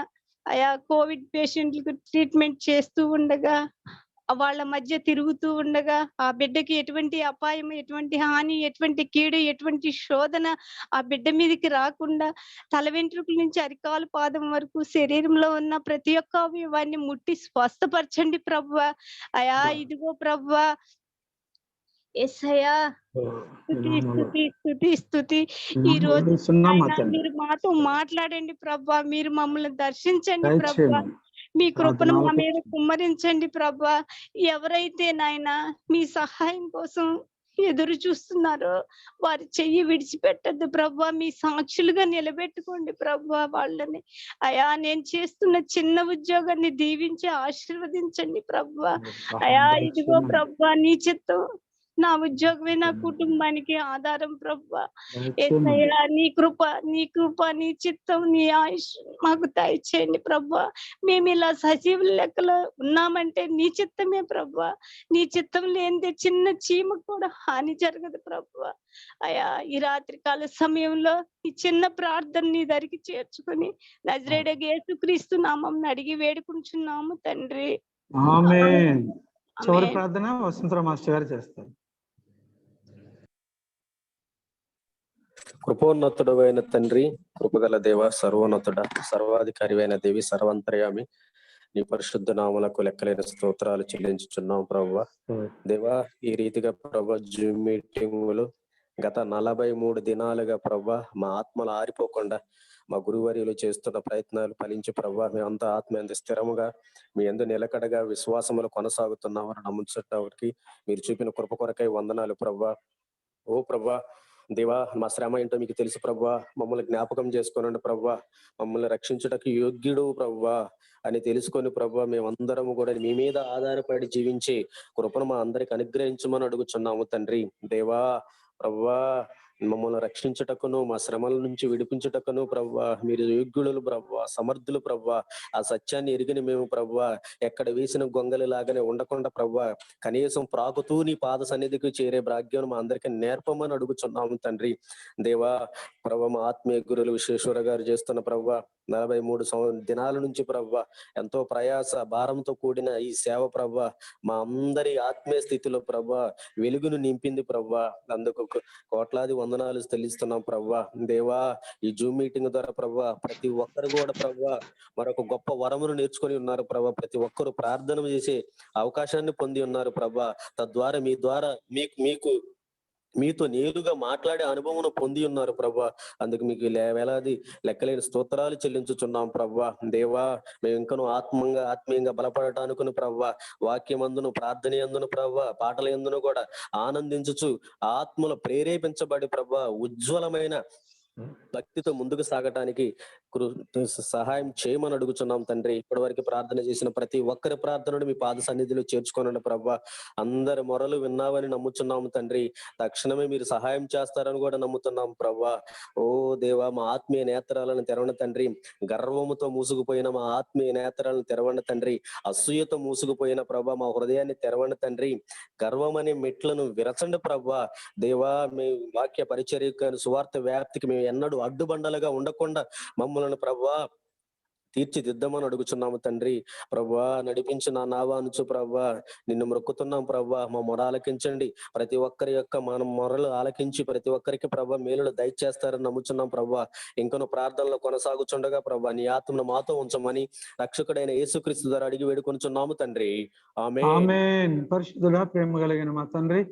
అయా కోవిడ్ పేషెంట్లకు ట్రీట్మెంట్ చేస్తూ ఉండగా వాళ్ళ మధ్య తిరుగుతూ ఉండగా ఆ బిడ్డకి ఎటువంటి అపాయం, ఎటువంటి హాని, ఎటువంటి కీడు, ఎటువంటి శోధన ఆ బిడ్డ మీదకి రాకుండా తల వెంట్రుకల నుంచి అరికాలు పాదం వరకు శరీరంలో ఉన్న ప్రతి ఒక్క అవయవాన్ని ముట్టి స్వస్థపరచండి ప్రభువా. అయా ఇదిగో ప్రభువా, యేసయ్యా స్తుతి. ఈ రోజు మీరు మాతో మాట్లాడండి ప్రభా, మీరు మమ్మల్ని దర్శించండి ప్రభా, మీ కృపను మా మీద కుమ్మరించండి ప్రభా. ఎవరైతే నాయనా మీ సహాయం కోసం ఎదురు చూస్తున్నారో వారి చెయ్యి విడిచిపెట్టద్దు ప్రభా, మీ సాక్షులుగా నిలబెట్టుకోండి ప్రభా వాళ్ళని. అయా నేను చేస్తున్న చిన్న ఉద్యోగాన్ని దీవించి ఆశీర్వదించండి ప్రభా. అయా ఇదిగో ప్రభా, నీ చిత్తం నా ఉద్యోగమే నా కుటుంబానికి ఆధారం ప్రభా. యేసయ్యా నీ కృప నీ చిత్తం నీ ఆయుష్ మాకు దయచేయండి ప్రభా. మేము ఇలా సజీవుల లెక్కలో ఉన్నామంటే నీ చిత్తమే ప్రభా. నీ చిత్తం లేనిదే చిన్న చీమకు కూడా హాని జరగదు ప్రభా. అయా ఈ రాత్రి కాల సమయంలో ఈ చిన్న ప్రార్థన నీ దరికి చేర్చుకొని నజరేయుడైన యేసుక్రీస్తు నామం అడిగి వేడుకుంటున్నాము తండ్రి. ఆమేన్. చివరి ప్రార్థన వసంతరావు మాస్టర్ గారు చేస్తారు. కృపోన్నతుడు అయిన తండ్రి, కృపగల దేవ, సర్వోన్నతుడ, సర్వాధికారి అయిన దేవి, సర్వంతర్యామి, నీ పరిశుద్ధ నామలకు లెక్కలేని స్తోత్రాలు చెల్లించుచున్నాం ప్రభువా. దేవా, ఈ రీతిగా ప్రభా జూమ్ మీటింగులు గత 43 దినాలుగా ప్రభా మా ఆత్మలు ఆరిపోకుండా మా గురువర్యులు చేస్తున్న ప్రయత్నాలు ఫలించి ప్రభా మేమంతా ఆత్మ ఎంత స్థిరముగా మీ ఎందు నిలకడగా విశ్వాసములు కొనసాగుతున్నామని నమ్ముచున్నవారికి మీరు చూపిన కృప కొరకై వందనాలు ప్రభా. ఓ ప్రభా దేవా, మా శ్రమ ఏంటో మీకు తెలుసు ప్రభా, మమ్మల్ని జ్ఞాపకం చేసుకోనండి ప్రభా, మమ్మల్ని రక్షించుటకు యోగ్యుడు ప్రభా అని తెలుసుకొని ప్రభా మేమందరము కూడా మీ మీద ఆధారపడి జీవించి కృపను మా అందరికి అనుగ్రహించమని అడుగుచున్నాము తండ్రి. దేవా ప్రభా, మమ్మల్ని రక్షించుటకును మా శ్రమల నుంచి విడిపించుటకును ప్రభా మీరు యోగ్యులు ప్రభా, సమర్థులు ప్రభా. ఆ సత్యాన్ని ఎరిగిన మేము ప్రభా ఎక్కడ వేసిన గొంగలి లాగానే ఉండకుండా ప్రభా కనీసం ప్రాకుతూ నీ పాద సన్నిధికి చేరే భాగ్యం మా అందరికీ నేర్పమని అడుగుచున్నాము తండ్రి. దేవా ప్రభా, మా ఆత్మీయ గురువులు విశ్వేశ్వర గారు చేస్తున్న ప్రభా 43 దినాల నుంచి ప్రభా ఎంతో ప్రయాస భారంతో కూడిన ఈ సేవ ప్రభా మా అందరి ఆత్మీయ స్థితిలో ప్రభా వెలుగును నింపింది ప్రభా. అందుకు కోట్లాది వందనాలు చెల్లిస్తున్నాం ప్రభా. దేవా, ఈ జూమ్ మీటింగ్ ద్వారా ప్రభా ప్రతి ఒక్కరు కూడా ప్రభా మరొక గొప్ప వరమును నేర్చుకొని ఉన్నారు ప్రభా. ప్రతి ఒక్కరు ప్రార్థన చేసే అవకాశాన్ని పొంది ఉన్నారు ప్రభా. తద్వారా మీ ద్వారా మీతో నేరుగా మాట్లాడే అనుభవం పొంది ఉన్నారు ప్రభా. అందుకు మీకు వేలాది లెక్కలేని స్తోత్రాలు చెల్లించుచున్నాం ప్రభా. దేవా, మేము ఇంకను ఆత్మీయంగా బలపడటానికి ప్రభా వాక్యమందును ప్రార్థన యందును ప్రభా పాటల యందును కూడా ఆనందించుచు ఆత్మలు ప్రేరేపించబడి ప్రభా ఉజ్వలమైన భక్తితో ముందుకు సాగటానికి సహాయం చేయమని అడుగుచున్నాం తండ్రి. ఇప్పటి వరకు ప్రార్థన చేసిన ప్రతి ఒక్కరి ప్రార్థనను మీ పాద సన్నిధిలో చేర్చుకోనండి ప్రభా. అందరి మొరలు విన్నావని నమ్ముచున్నాము తండ్రి. తక్షణమే మీరు సహాయం చేస్తారని కూడా నమ్ముతున్నాం ప్రభా. ఓ దేవా, మా ఆత్మీయ నేత్రాలను తెరవండి తండ్రి. గర్వముతో మూసుకుపోయిన మా ఆత్మీయ నేత్రాలను తెరవండి తండ్రి. అసూయతో మూసుకుపోయిన ప్రభా మా హృదయాన్ని తెరవండి తండ్రి. గర్వం అనే మెట్లను విరచండి ప్రభా. దేవా, మీ వాక్య పరిచర్యకు సువార్త వ్యాప్తికి మేము ఎన్నడూ అడ్డుబండలుగా ఉండకుండా మమ్మల్ని ప్రభా తీర్చిదిద్దామని అడుగుచున్నాము తండ్రి. ప్రభా, నడిపించిన నావా అనుచు ప్రభా నిన్ను మొక్కుతున్నాం ప్రభా. మా మొర ఆలకించండి. ప్రతి ఒక్కరి యొక్క మన మొరలు ఆలకించి ప్రతి ఒక్కరికి ప్రభా మేలులు దయచేస్తారని నమ్ముచున్నాం ప్రభా. ఇంకను ప్రార్థనలో కొనసాగుచుండగా ప్రభా నీ ఆత్మను మాతో ఉంచమని రక్షకుడైన యేసుక్రీస్తు ద్వారా అడిగి వేడుకొనుచున్నాము తండ్రి. ఆమేన్. పరిశుద్ధుడా, ప్రేమ కలిగిన మా తండ్రి,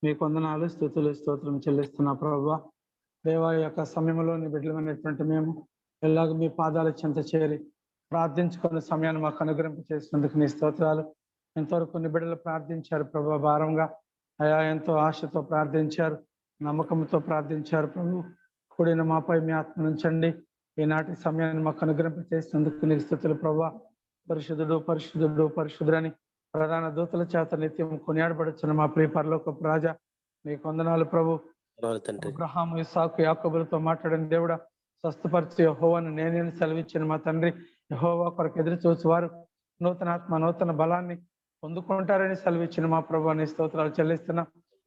మీకు వందనాలు, స్తుతులు, స్తోత్రం చెల్లిస్తున్నా ప్రభా. దేవా, యొక్క సమయంలో నీ బిడ్డలమైనటువంటి మేము ఎలాగ మీ పాదాల చెంత చేరి ప్రార్థించుకున్న సమయాన్ని మాకు అనుగ్రహింప చేసినందుకు నీ స్తోత్రాలు. ఎంతవరకు కొన్ని బిడ్డలు ప్రార్థించారు ప్రభా, భారంగా అయా ఎంతో ఆశతో ప్రార్థించారు, నమ్మకంతో ప్రార్థించారు ప్రభు. కూడిన మాపై మీ ఆత్మ ఉంచండి. ఈనాటి సమయాన్ని మాకు అనుగ్రహింప చేసినందుకు నీ స్తుతులు ప్రభా. పరిశుద్ధుడు పరిశుద్ధుడు పరిశుద్ధుడని ప్రధాన దూతల చేత నిత్యం కొనియాడబడుచున్న మా ప్రియ పరలోకపు రాజా, నీకు వందనాలు ప్రభు. అబ్రహాము, ఇస్సాకు, యాకోబులతో మాట్లాడిన దేవుడా, స్వస్థపరిచి యెహోవాను నేనే సెలవిచ్చిన మా తండ్రి. యెహోవా కొరకు ఎదురు చూసి వారు నూతన ఆత్మ నూతన బలాన్ని పొందుకుంటారని సెలవిచ్చిన మా ప్రభు నీ స్తోత్రాలు చెల్లిస్తున్నా.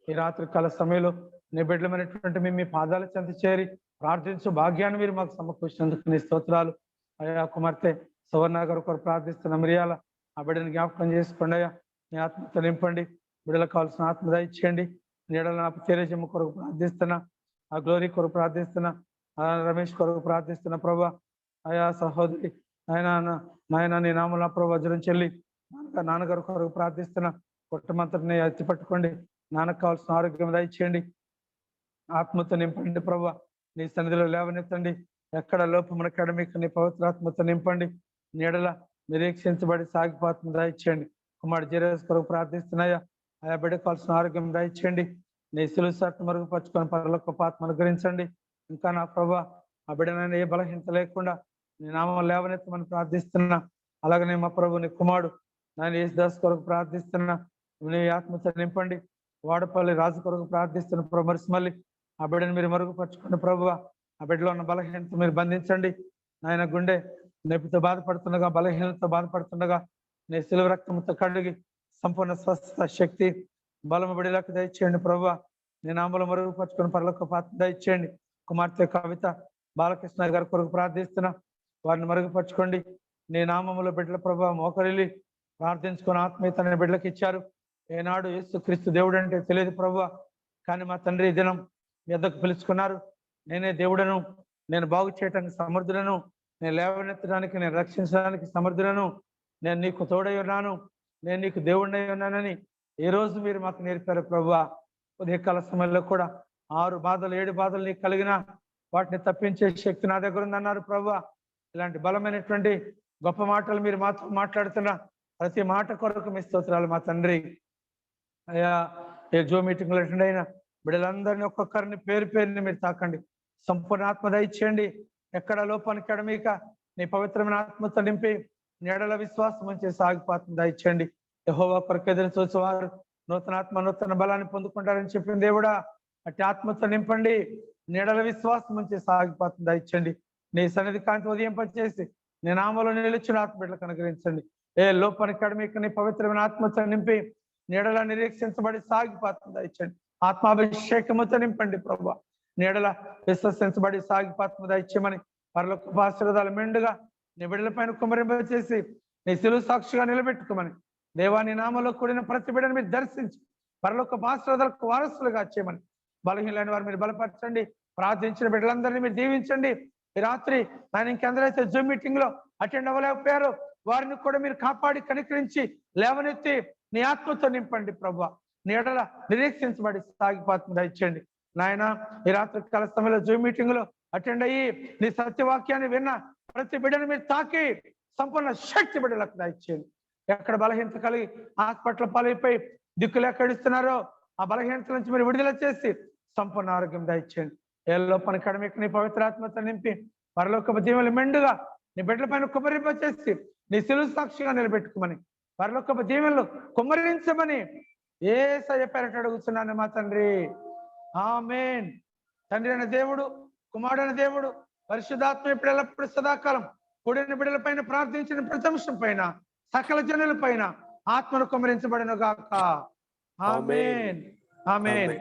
ఈ రాత్రి కాల సమయంలో నీ బిడ్డలమైనటువంటి మేము మీ పాదాల చెంత చేరి ప్రార్థించు భాగ్యాన్ని మీరు మాకు సమకూర్చినందుకు నీ స్తోత్రాలు. అయా కుమార్తె సువర్ణ గారు కొరకు ప్రార్థిస్తున్న మిరియాల ఆ బిడ్డని జ్ఞాపకం చేసుకోండి అయ్యా. మీ ఆత్మతో నింపండి. బిడ్డలకు కావాల్సిన ఆత్మ దయచేయండి. నీడల నా తెరేజమ్మ కొరకు ప్రార్థిస్తున్నా, ఆ గ్లోరీ కొరకు ప్రార్థిస్తున్నా, ఆ రమేష్ కొరకు ప్రార్థిస్తున్న ప్రభా. అయా సహోదరి నాయన నీ నామల ప్రభు వజ్రం చెల్లి నాన్నగారు కొరకు ప్రార్థిస్తున్నా. కుటుంబంతటిని ఎత్తి పట్టుకోండి. నాన్నకు కావాల్సిన ఆరోగ్యం దయచేయండి. ఆత్మతో నింపండి ప్రభా. నీ సన్నిధిలో లేవనెత్తండి. ఎక్కడ లోపమున మీకు నీ పవిత్రాత్మతో నింపండి. నీడల నిరీక్షించబడి సాగిపోతుంది దయచేయండి. కుమారుడు జీరస్ కొరకు ప్రార్థిస్తున్నాయా. ఆయా బిడ్డ కావాల్సిన ఆరోగ్యం దయచేయండి. నీ సిలువ సాక్షి మరుగుపరుచుకొని పరలోక ఆత్మ అనుగ్రహించండి. ఇంకా నా ప్రభా ఆ బిడ్డనైనా ఏ బలహీనత లేకుండా నీ నామం లేవనెత్తమని ప్రార్థిస్తున్నా. అలాగనే మా ప్రభు నీ కుమారుడు నేను యేసుదాస్ కొరకు ప్రార్థిస్తున్నా. నీ ఆత్మతో నింపండి. వాడపల్లి రాజు కొరకు ప్రార్థిస్తున్న ప్రభు మళ్ళీ ఆ బిడ్డను మీరు మరుగుపరచుకోండి ప్రభు. ఆ బిడ్డలో ఉన్న బలహీనత మీరు బంధించండి. నాయన గుండె నొప్పితో బాధపడుతుండగా, బలహీనతతో బాధపడుతుండగా నీ సిలువ రక్తంతో కడిగి సంపూర్ణ స్వస్థత శక్తి బలము బిడ్డలకు దయచేయండి ప్రభు. నీ నామలు మరుగుపరచుకొని పరలోక పాత్ర దయచేయండి. కుమార్తె కవిత బాలకృష్ణ గారి కొరకు ప్రార్థిస్తున్నా. వారిని మరుగుపరచుకోండి. నీ నామములో బిడ్డల ప్రభు మోకరిల్లి ప్రార్థించుకొని ఆత్మీయతని బిడ్డలకు ఇచ్చారు. ఏనాడు యేసు క్రీస్తు దేవుడు అంటే తెలియదు ప్రభు. కానీ మా తండ్రి దినం మీ వద్దకు పిలుచుకున్నారు. నేనే దేవుడను, నేను బాగు చేయటానికి సమర్థులను, నేను లేవనెత్తడానికి, నేను రక్షించడానికి సమర్థులను, నేను నీకు తోడై ఉన్నాను, నేను నీకు దేవుడినై ఉన్నానని ఈ రోజు మీరు మాకు నేర్పారు ప్రభు. ఉదయకాల సమయంలో కూడా 6 బాధలు 7 బాధలు నీకు కలిగినా వాటిని తప్పించే శక్తి నా దగ్గర ఉందన్నారు ప్రభు. ఇలాంటి బలమైనటువంటి గొప్ప మాటలు మీరు మాతో మాట్లాడుతున్న ప్రతి మాట కొరకు మీ స్తోత్రాలు మా తండ్రి. అయ్యా ఏ జో మీటింగ్లో అటెండ్ అయిన బిడ్డలందరినీ ఒక్కొక్కరిని పేరు పేరుని మీరు తాకండి. సంపూర్ణ ఆత్మ దయచేయండి. ఎక్కడ లోపానికి ఎడమీక నీ పవిత్రమైన ఆత్మతో నింపి నీడల విశ్వాసం ఉంచి సాగిపోతుంది దయచేయండి. యెహోవా కొరకు ఎదురు చూసేవారు నూతన ఆత్మ నూతన బలాన్ని పొందుకుంటారని చెప్పిన దేవుడా, అట్టి ఆత్మతో నింపండి. నీడల విశ్వాసం ఉంచి సాగిపోతుంది దయచేయండి. నీ సన్నిధి కాంతి ఉదయం పనిచేసి నీ నామలో నిలిచిన ఆత్మ బిడ్డలకు అనుగ్రహించండి. ఏ లోపానికి ఎడమీక నీ పవిత్రమైన ఆత్మతో నింపి నీడల నిరీక్షించబడి సాగిపోతుంది దయచేయండి. ఆత్మాభిషేకముతో నింపండి ప్రభు. నీడల విశ్వసించబడి సాగిపోతుంది దయచేయమని పరలోక ఆశీర్వాదాలు మెండుగా నీ బిడ్డల పైన కుమ్మరింప చేసి నీ సిలువ సాక్షిగా నిలబెట్టుకోమని దేవాని నామలో కూడిన ప్రతి బిడ్డను మీరు దర్శించి పరలోక ఆశీర్వాదాలకు వారసులుగా చేయమని బలహీనైన వారు మీరు బలపరచండి. ప్రార్థించిన బిడ్డలందరినీ మీరు దీవించండి. ఈ రాత్రి ఆయన ఇంకెందరైతే జూమ్ మీటింగ్ లో అటెండ్ అవ్వలేకపోయారో వారిని కూడా మీరు కాపాడి కనికరించి లేవనెత్తి నీ ఆత్మతో నింపండి ప్రభు. నీడల నిరీక్షించబడి సాగిపోతుంది ఇచ్చండి నాయన. ఈ రాత్రి కాల సమయంలో జూమ్ మీటింగ్ లో అటెండ్ అయ్యి నీ సత్యవాక్యాన్ని విన్న ప్రతి బిడ్డను మీరు తాకి సంపూర్ణ శక్తి బిడ్డలకు దయచేయండి. ఎక్కడ బలహీనత కలిగి హాస్పిటల్ పాలైపోయి దిక్కులు ఎక్కడిస్తున్నారో ఆ బలహీనత నుంచి మీరు విడుదల చేసి సంపూర్ణ ఆరోగ్యం దయచేయండి. ఏ లోపానికి కడమికి నీ పవిత్రాత్మతో నింపి పరలోకపు దీవెనలు మెండుగా నీ బిడ్డల పైన కుమ్మరింప చేసి నీ సిలువ సాక్షిగా నిలబెట్టుకోమని పరలోకపు దీవెనలు కుమ్మరించమని యేసయ్య పేరట అడుగుతున్నాను మా తండ్రి. ఆమేన్. తండ్రి అయిన దేవుడు, కుమారుడైన దేవుడు, పరిశుద్ధాత్మ ఇప్పుడు ఎల్లప్పుడు సదాకాలం కూడిన బిడ్డల పైన ప్రార్థించిన ప్రతి అంశం పైన సకల జనుల పైన ఆత్మను కుమ్మరించబడిన గాక. ఆమేన్. ఆమేన్.